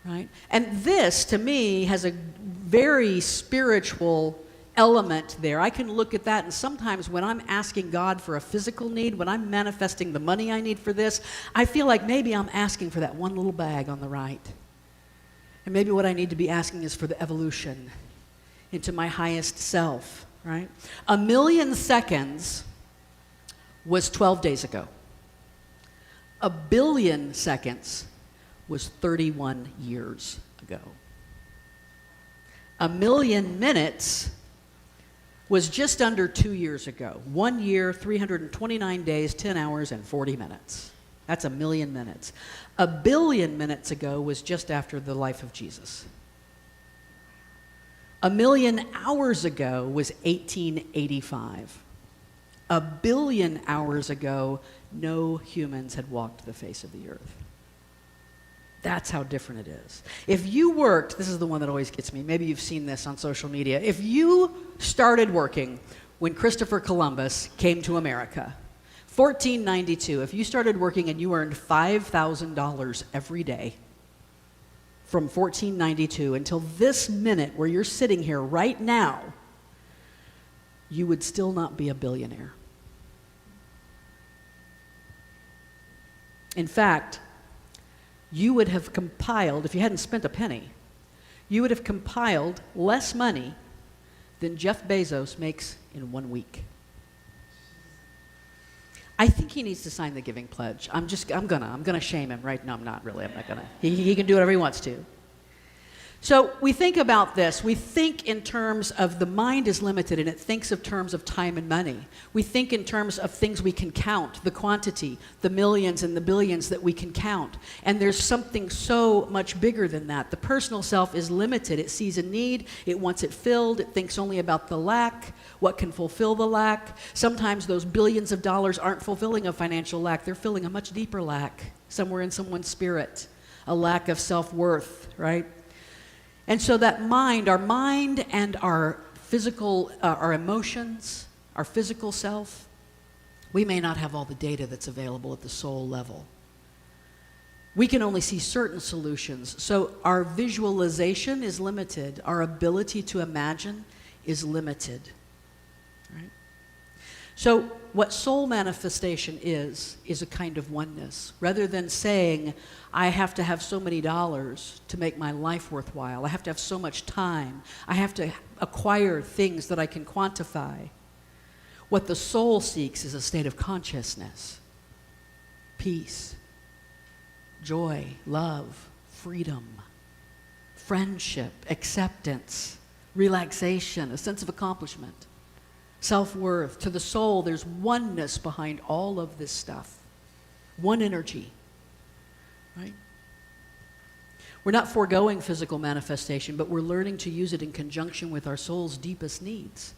right? And this, to me, has a very spiritual element there. I can look at that, and sometimes when I'm asking God for a physical need, when I'm manifesting the money I need for this, I feel like maybe I'm asking for that one little bag on the right. And maybe what I need to be asking is for the evolution into my highest self, right? 1 million seconds was 12 days ago. 1 billion seconds was 31 years ago. 1 million minutes was just under 2 years ago. 1 year, 329 days, 10 hours, and 40 minutes. That's 1 million minutes. 1 billion minutes ago was just after the life of Jesus. 1 million hours ago was 1885. 1 billion hours ago, no humans had walked the face of the earth. That's how different it is. If you worked, this is the one that always gets me, maybe you've seen this on social media. If you started working when Christopher Columbus came to America, 1492, if you started working and you earned $5,000 every day from 1492 until this minute where you're sitting here right now, you would still not be a billionaire. In fact, you would have compiled, if you hadn't spent a penny, you would have compiled less money than Jeff Bezos makes in 1 week. I think he needs to sign the giving pledge. I'm gonna shame him, right? No, I'm not really. I'm not gonna. He can do whatever he wants to. So we think about this. We think in terms of the mind is limited, and it thinks of terms of time and money. We think in terms of things we can count, the quantity, the millions and the billions that we can count. And there's something so much bigger than that. The personal self is limited. It sees a need, it wants it filled, it thinks only about the lack, what can fulfill the lack. Sometimes those billions of dollars aren't fulfilling a financial lack, they're filling a much deeper lack somewhere in someone's spirit, a lack of self-worth, right? And so that mind and our physical, our emotions, our physical self, we may not have all the data that's available at the soul level. We can only see certain solutions. So our visualization is limited. Our ability to imagine is limited. Right? So what soul manifestation is a kind of oneness. Rather than saying, I have to have so many dollars to make my life worthwhile. I have to have so much time. I have to acquire things that I can quantify. What the soul seeks is a state of consciousness, peace, joy, love, freedom, friendship, acceptance, relaxation, a sense of accomplishment, self-worth. To the soul, there's oneness behind all of this stuff. One energy. Right? We're not foregoing physical manifestation, but we're learning to use it in conjunction with our soul's deepest needs.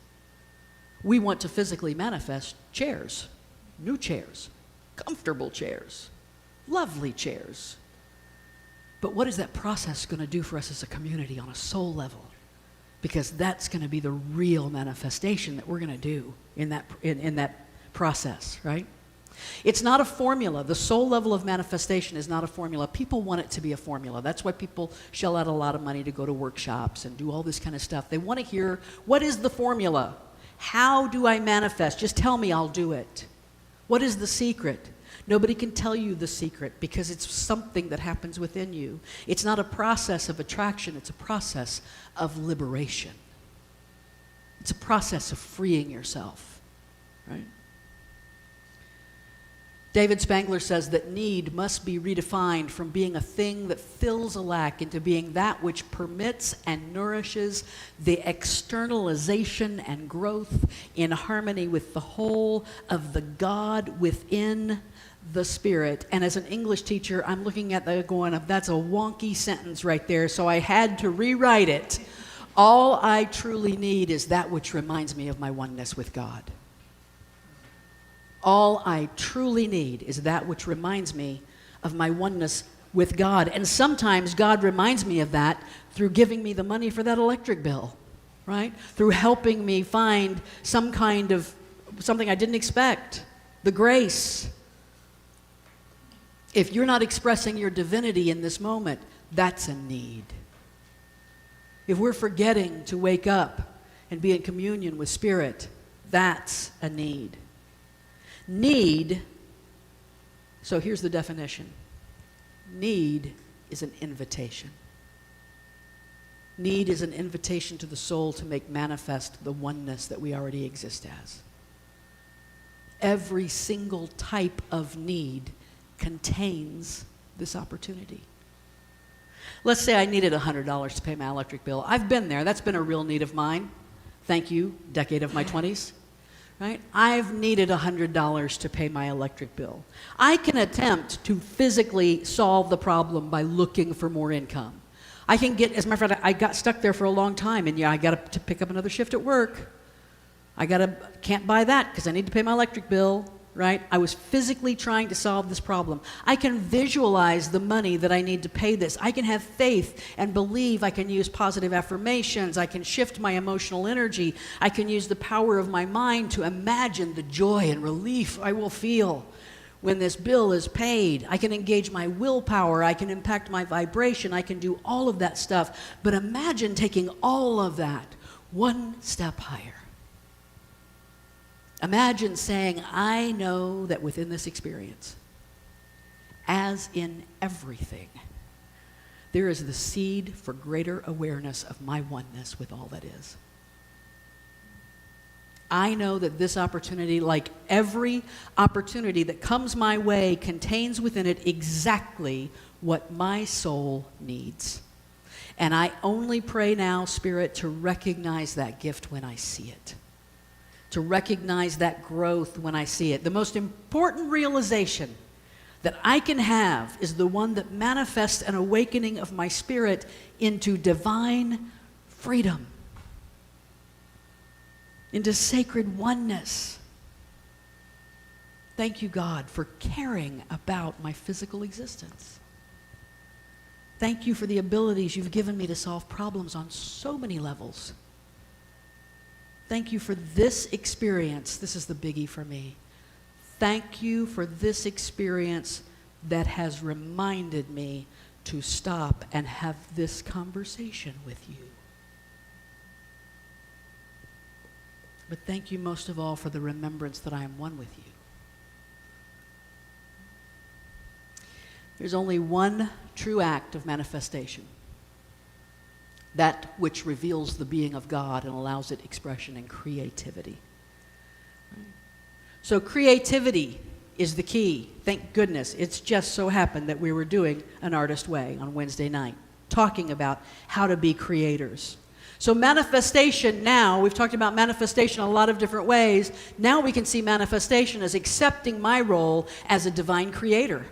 We want to physically manifest chairs, new chairs, comfortable chairs, lovely chairs. But what is that process going to do for us as a community on a soul level? Because that's going to be the real manifestation that we're going to do in that process, right? It's not a formula. The soul level of manifestation is not a formula. People want it to be a formula. That's why people shell out a lot of money to go to workshops and do all this kind of stuff. They want to hear, what is the formula? How do I manifest? Just tell me, I'll do it. What is the secret? Nobody can tell you the secret because it's something that happens within you. It's not a process of attraction. It's a process of liberation. It's a process of freeing yourself, right? David Spangler says that need must be redefined from being a thing that fills a lack into being that which permits and nourishes the externalization and growth in harmony with the whole of the God within the Spirit. And as an English teacher, I'm looking at that going, that's a wonky sentence right there, so I had to rewrite it. All I truly need is that which reminds me of my oneness with God. All I truly need is that which reminds me of my oneness with God. And sometimes God reminds me of that through giving me the money for that electric bill, right? Through helping me find some kind of something I didn't expect, the grace. If you're not expressing your divinity in this moment, that's a need. If we're forgetting to wake up and be in communion with Spirit, that's a need. Need, so here's the definition. Need is an invitation. Need is an invitation to the soul to make manifest the oneness that we already exist as. Every single type of need contains this opportunity. Let's say I needed $100 to pay my electric bill. I've been there. That's been a real need of mine. Thank you, decade of my 20s. Right? I've needed $100 to pay my electric bill. I can attempt to physically solve the problem by looking for more income. I can get, as a matter of fact, I got stuck there for a long time, and yeah, I got to pick up another shift at work. Can't buy that because I need to pay my electric bill, right? I was physically trying to solve this problem. I can visualize the money that I need to pay this. I can have faith and believe. I can use positive affirmations. I can shift my emotional energy. I can use the power of my mind to imagine the joy and relief I will feel when this bill is paid. I can engage my willpower. I can impact my vibration. I can do all of that stuff. But imagine taking all of that one step higher. Imagine saying, I know that within this experience, as in everything, there is the seed for greater awareness of my oneness with all that is. I know that this opportunity, like every opportunity that comes my way, contains within it exactly what my soul needs. And I only pray now, Spirit, to recognize that gift when I see it. To recognize that growth when I see it. The most important realization that I can have is the one that manifests an awakening of my spirit into divine freedom, into sacred oneness. Thank you, God, for caring about my physical existence. Thank you for the abilities you've given me to solve problems on so many levels. Thank you for this experience. This is the biggie for me. Thank you for this experience that has reminded me to stop and have this conversation with you. But thank you most of all for the remembrance that I am one with you. There's only one true act of manifestation. That which reveals the being of God and allows it expression and creativity. Right? So creativity is the key. Thank goodness. It's just so happened that we were doing an Artist Way on Wednesday night, talking about how to be creators. So manifestation now, we've talked about manifestation a lot of different ways. Now we can see manifestation as accepting my role as a divine creator.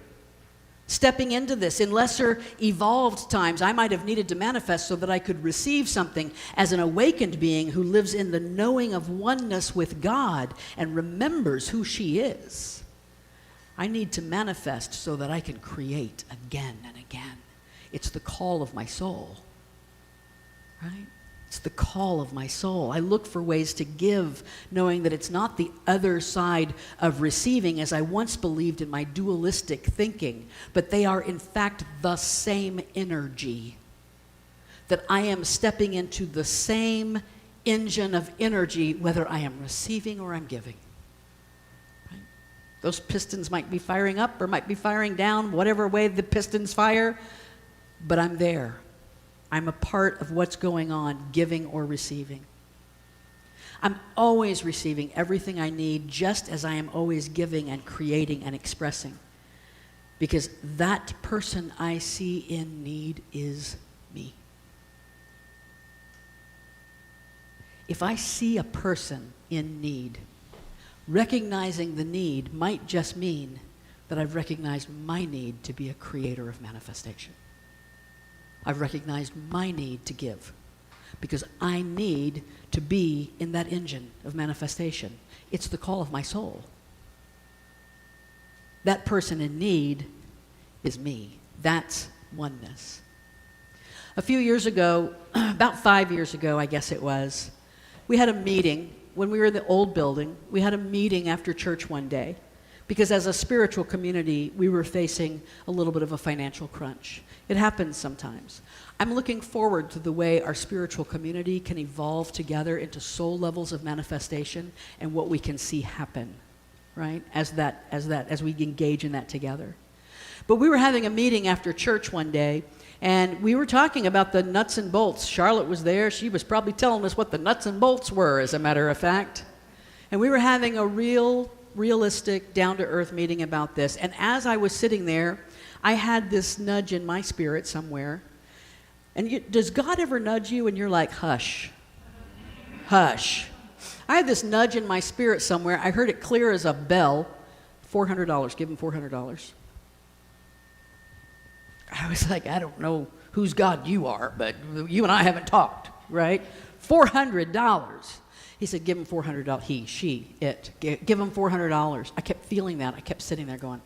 Stepping into this. In lesser evolved times, I might have needed to manifest so that I could receive something as an awakened being who lives in the knowing of oneness with God and remembers who she is. I need to manifest so that I can create again and again. It's the call of my soul, right? It's the call of my soul. I look for ways to give, knowing that it's not the other side of receiving, as I once believed in my dualistic thinking, but they are in fact the same energy. That I am stepping into the same engine of energy, whether I am receiving or I'm giving. Right? Those pistons might be firing up or might be firing down, whatever way the pistons fire, but I'm there. I'm a part of what's going on, giving or receiving. I'm always receiving everything I need, just as I am always giving and creating and expressing. Because that person I see in need is me. If I see a person in need, recognizing the need might just mean that I've recognized my need to be a creator of manifestation. I've recognized my need to give because I need to be in that engine of manifestation. It's the call of my soul. That person in need is me. That's oneness. A few years ago, about 5 years ago, I guess it was, we had a meeting. When we were in the old building, we had a meeting after church one day because as a spiritual community, we were facing a little bit of a financial crunch. It happens sometimes. I'm looking forward to the way our spiritual community can evolve together into soul levels of manifestation and what we can see happen, right? As we engage in that together. But we were having a meeting after church one day, and we were talking about the nuts and bolts. Charlotte was there. She was probably telling us what the nuts and bolts were, as a matter of fact. And we were having a realistic, down-to-earth meeting about this. And as I was sitting there, I had this nudge in my spirit somewhere. And does God ever nudge you and you're like, hush, hush? I had this nudge in my spirit somewhere. I heard it clear as a bell. $400. Give him $400. I was like, I don't know whose God you are, but you and I haven't talked, right? $400. He said, give him $400. He, she, it. Give him $400. I kept feeling that. I kept sitting there going,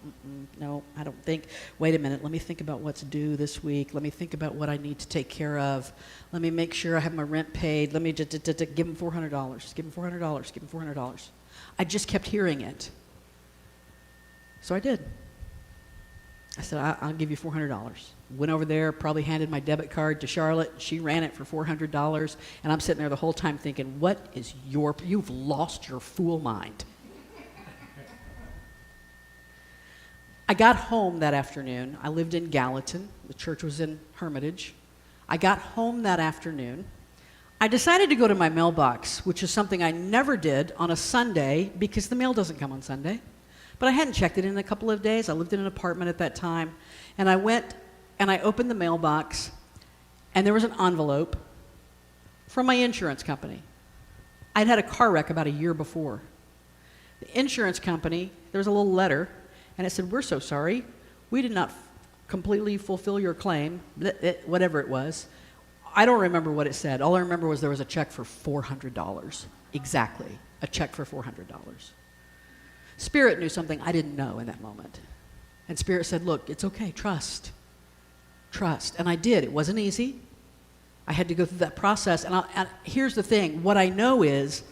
no, I don't think. Wait a minute. Let me think about what's due this week. Let me think about what I need to take care of. Let me make sure I have my rent paid. Let me give him $400. Give him $400. Give him $400. I just kept hearing it. So I did. I said, I'll give you $400. Went over there, probably handed my debit card to Charlotte. She ran it for $400. And I'm sitting there the whole time thinking, you've lost your fool mind. I got home that afternoon. I lived in Gallatin. The church was in Hermitage. I got home that afternoon. I decided to go to my mailbox, which is something I never did on a Sunday because the mail doesn't come on Sunday. But I hadn't checked it in a couple of days. I lived in an apartment at that time. And I went and I opened the mailbox, and there was an envelope from my insurance company. I'd had a car wreck about a year before. The insurance company, there was a little letter, and it said, we're so sorry. We did not completely fulfill your claim, whatever it was. I don't remember what it said. All I remember was there was a check for $400. Exactly, a check for $400. Spirit knew something I didn't know in that moment. And Spirit said, look, it's okay, trust. Trust. And I did. It wasn't easy. I had to go through that process. And here's the thing. What I know is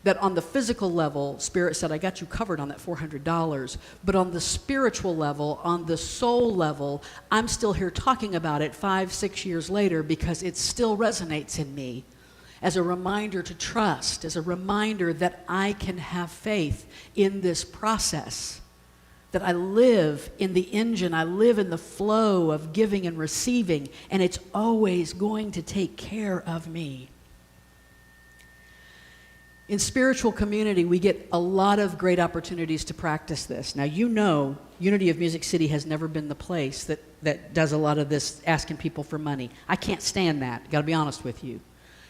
that on the physical level, Spirit said, I got you covered on that $400. But on the spiritual level, on the soul level, I'm still here talking about it 5-6 years later because it still resonates in me. As a reminder to trust, as a reminder that I can have faith in this process, that I live in the engine, I live in the flow of giving and receiving, and it's always going to take care of me. In spiritual community, we get a lot of great opportunities to practice this. Now, you know, Unity of Music City has never been the place that does a lot of this asking people for money. I can't stand that, got to be honest with you.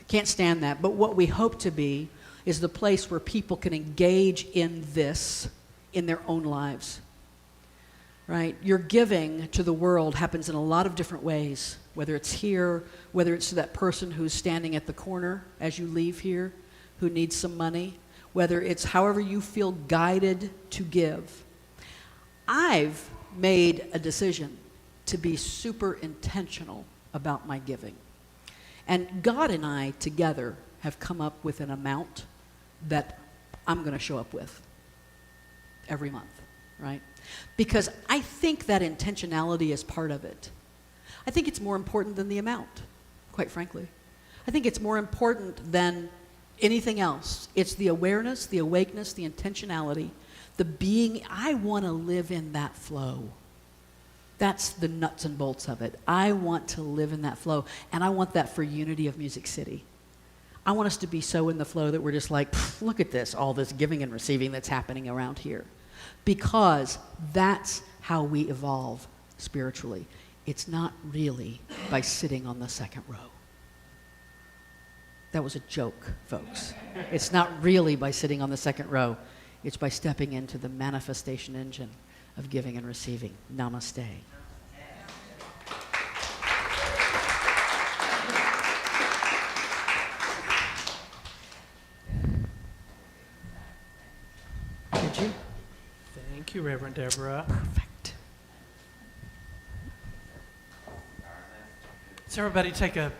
Can't stand that. But what we hope to be is the place where people can engage in this in their own lives. Right? Your giving to the world happens in a lot of different ways, whether it's here, whether it's to that person who's standing at the corner as you leave here, who needs some money, whether it's however you feel guided to give. I've made a decision to be super intentional about my giving. And God and I together have come up with an amount that I'm going to show up with every month, right? Because I think that intentionality is part of it. I think it's more important than the amount, quite frankly. I think it's more important than anything else. It's the awareness, the awakeness, the intentionality, the being. I want to live in that flow. That's the nuts and bolts of it. I want to live in that flow, and I want that for Unity of Music City. I want us to be so in the flow that we're just like, look at this, all this giving and receiving that's happening around here. Because that's how we evolve spiritually. It's not really by sitting on the second row. That was a joke, folks. It's not really by sitting on the second row. It's by stepping into the manifestation engine of giving and receiving. Namaste. Thank you, you, Reverend Deborah. Perfect. Let's everybody take a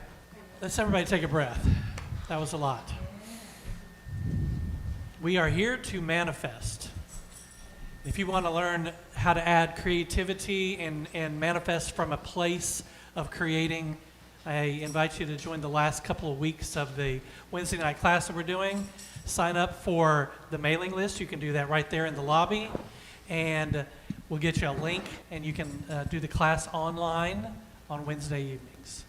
breath. That was a lot. We are here to manifest. If you want to learn how to add creativity and manifest from a place of creating, I invite you to join the last couple of weeks of the Wednesday night class that we're doing. Sign up for the mailing list. You can do that right there in the lobby. And we'll get you a link, and you can do the class online on Wednesday evenings.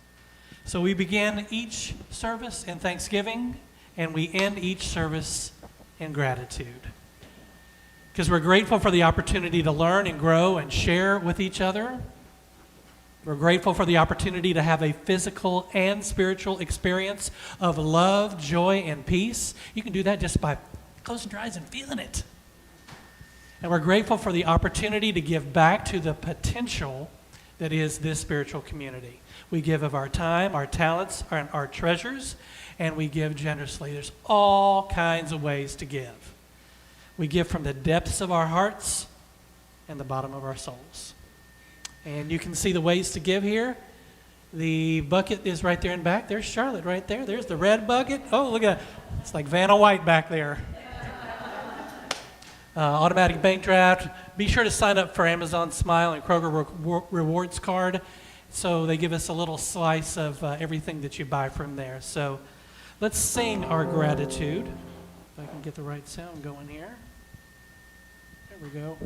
So we begin each service in thanksgiving, and we end each service in gratitude. Because we're grateful for the opportunity to learn and grow and share with each other. We're grateful for the opportunity to have a physical and spiritual experience of love, joy, and peace. You can do that just by closing your eyes and feeling it. And we're grateful for the opportunity to give back to the potential that is this spiritual community. We give of our time, our talents, our treasures, and we give generously. There's all kinds of ways to give. We give from the depths of our hearts and the bottom of our souls. And you can see the ways to give here. The bucket is right there in back. There's Charlotte right there. There's the red bucket. Oh, look at that. It's like Vanna White back there. Automatic bank draft. Be sure to sign up for Amazon Smile and Kroger Rewards card. So they give us a little slice of everything that you buy from there. So let's sing our gratitude. If I can get the right sound going here. There we go.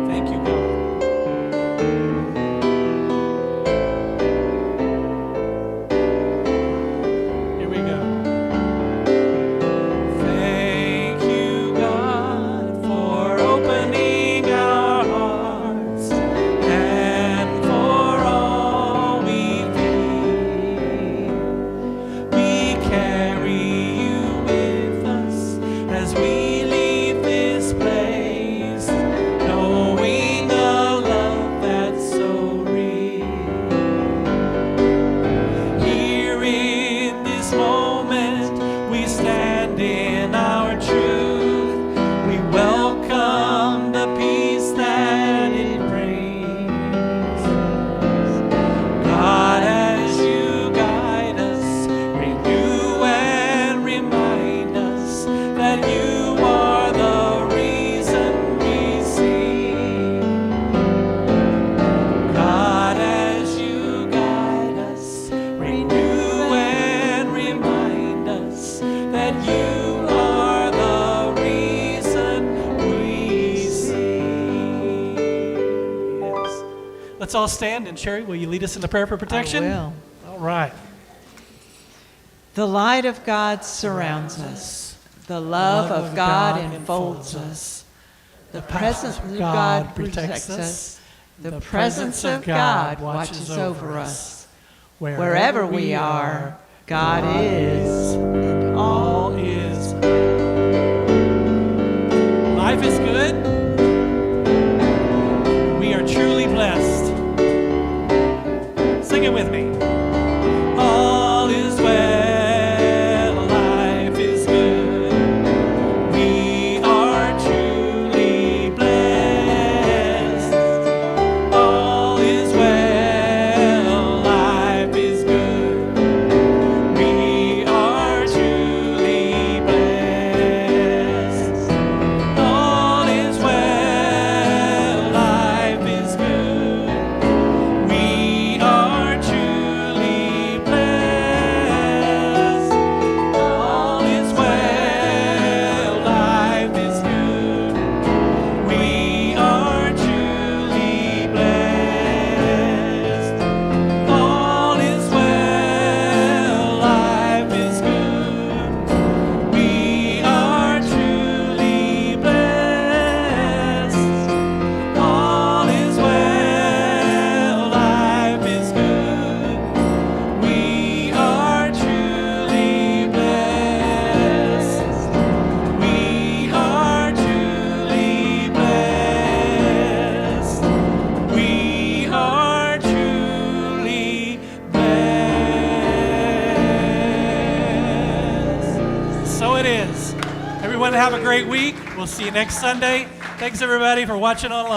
Thank you, God. Here we go. Thank you, God, for opening our hearts and for all we've gained. We carry you with us as we leave this place, knowing a love that's so real. Here in this moment, we stand in our truth. We welcome the peace that it brings. God, as you guide us, renew and remind us that you are the reason we sing. God, as you guide us, renew and remind us that you are the reason we sing. Yes. Let's all stand, and Sherry, will you lead us in the prayer for protection? I will. All right. The light of God surrounds us. The love of God enfolds us. The presence of God protects us. The presence of God watches over us. Wherever we are, God is, and all is. Life is good. We are truly blessed. Sing it with me. All is well, life is good. We are truly blessed. All is well, life is good. We are truly blessed. All is well, life is good. We are truly everyone have a great week. We'll see you next Sunday. Thanks, everybody, for watching online.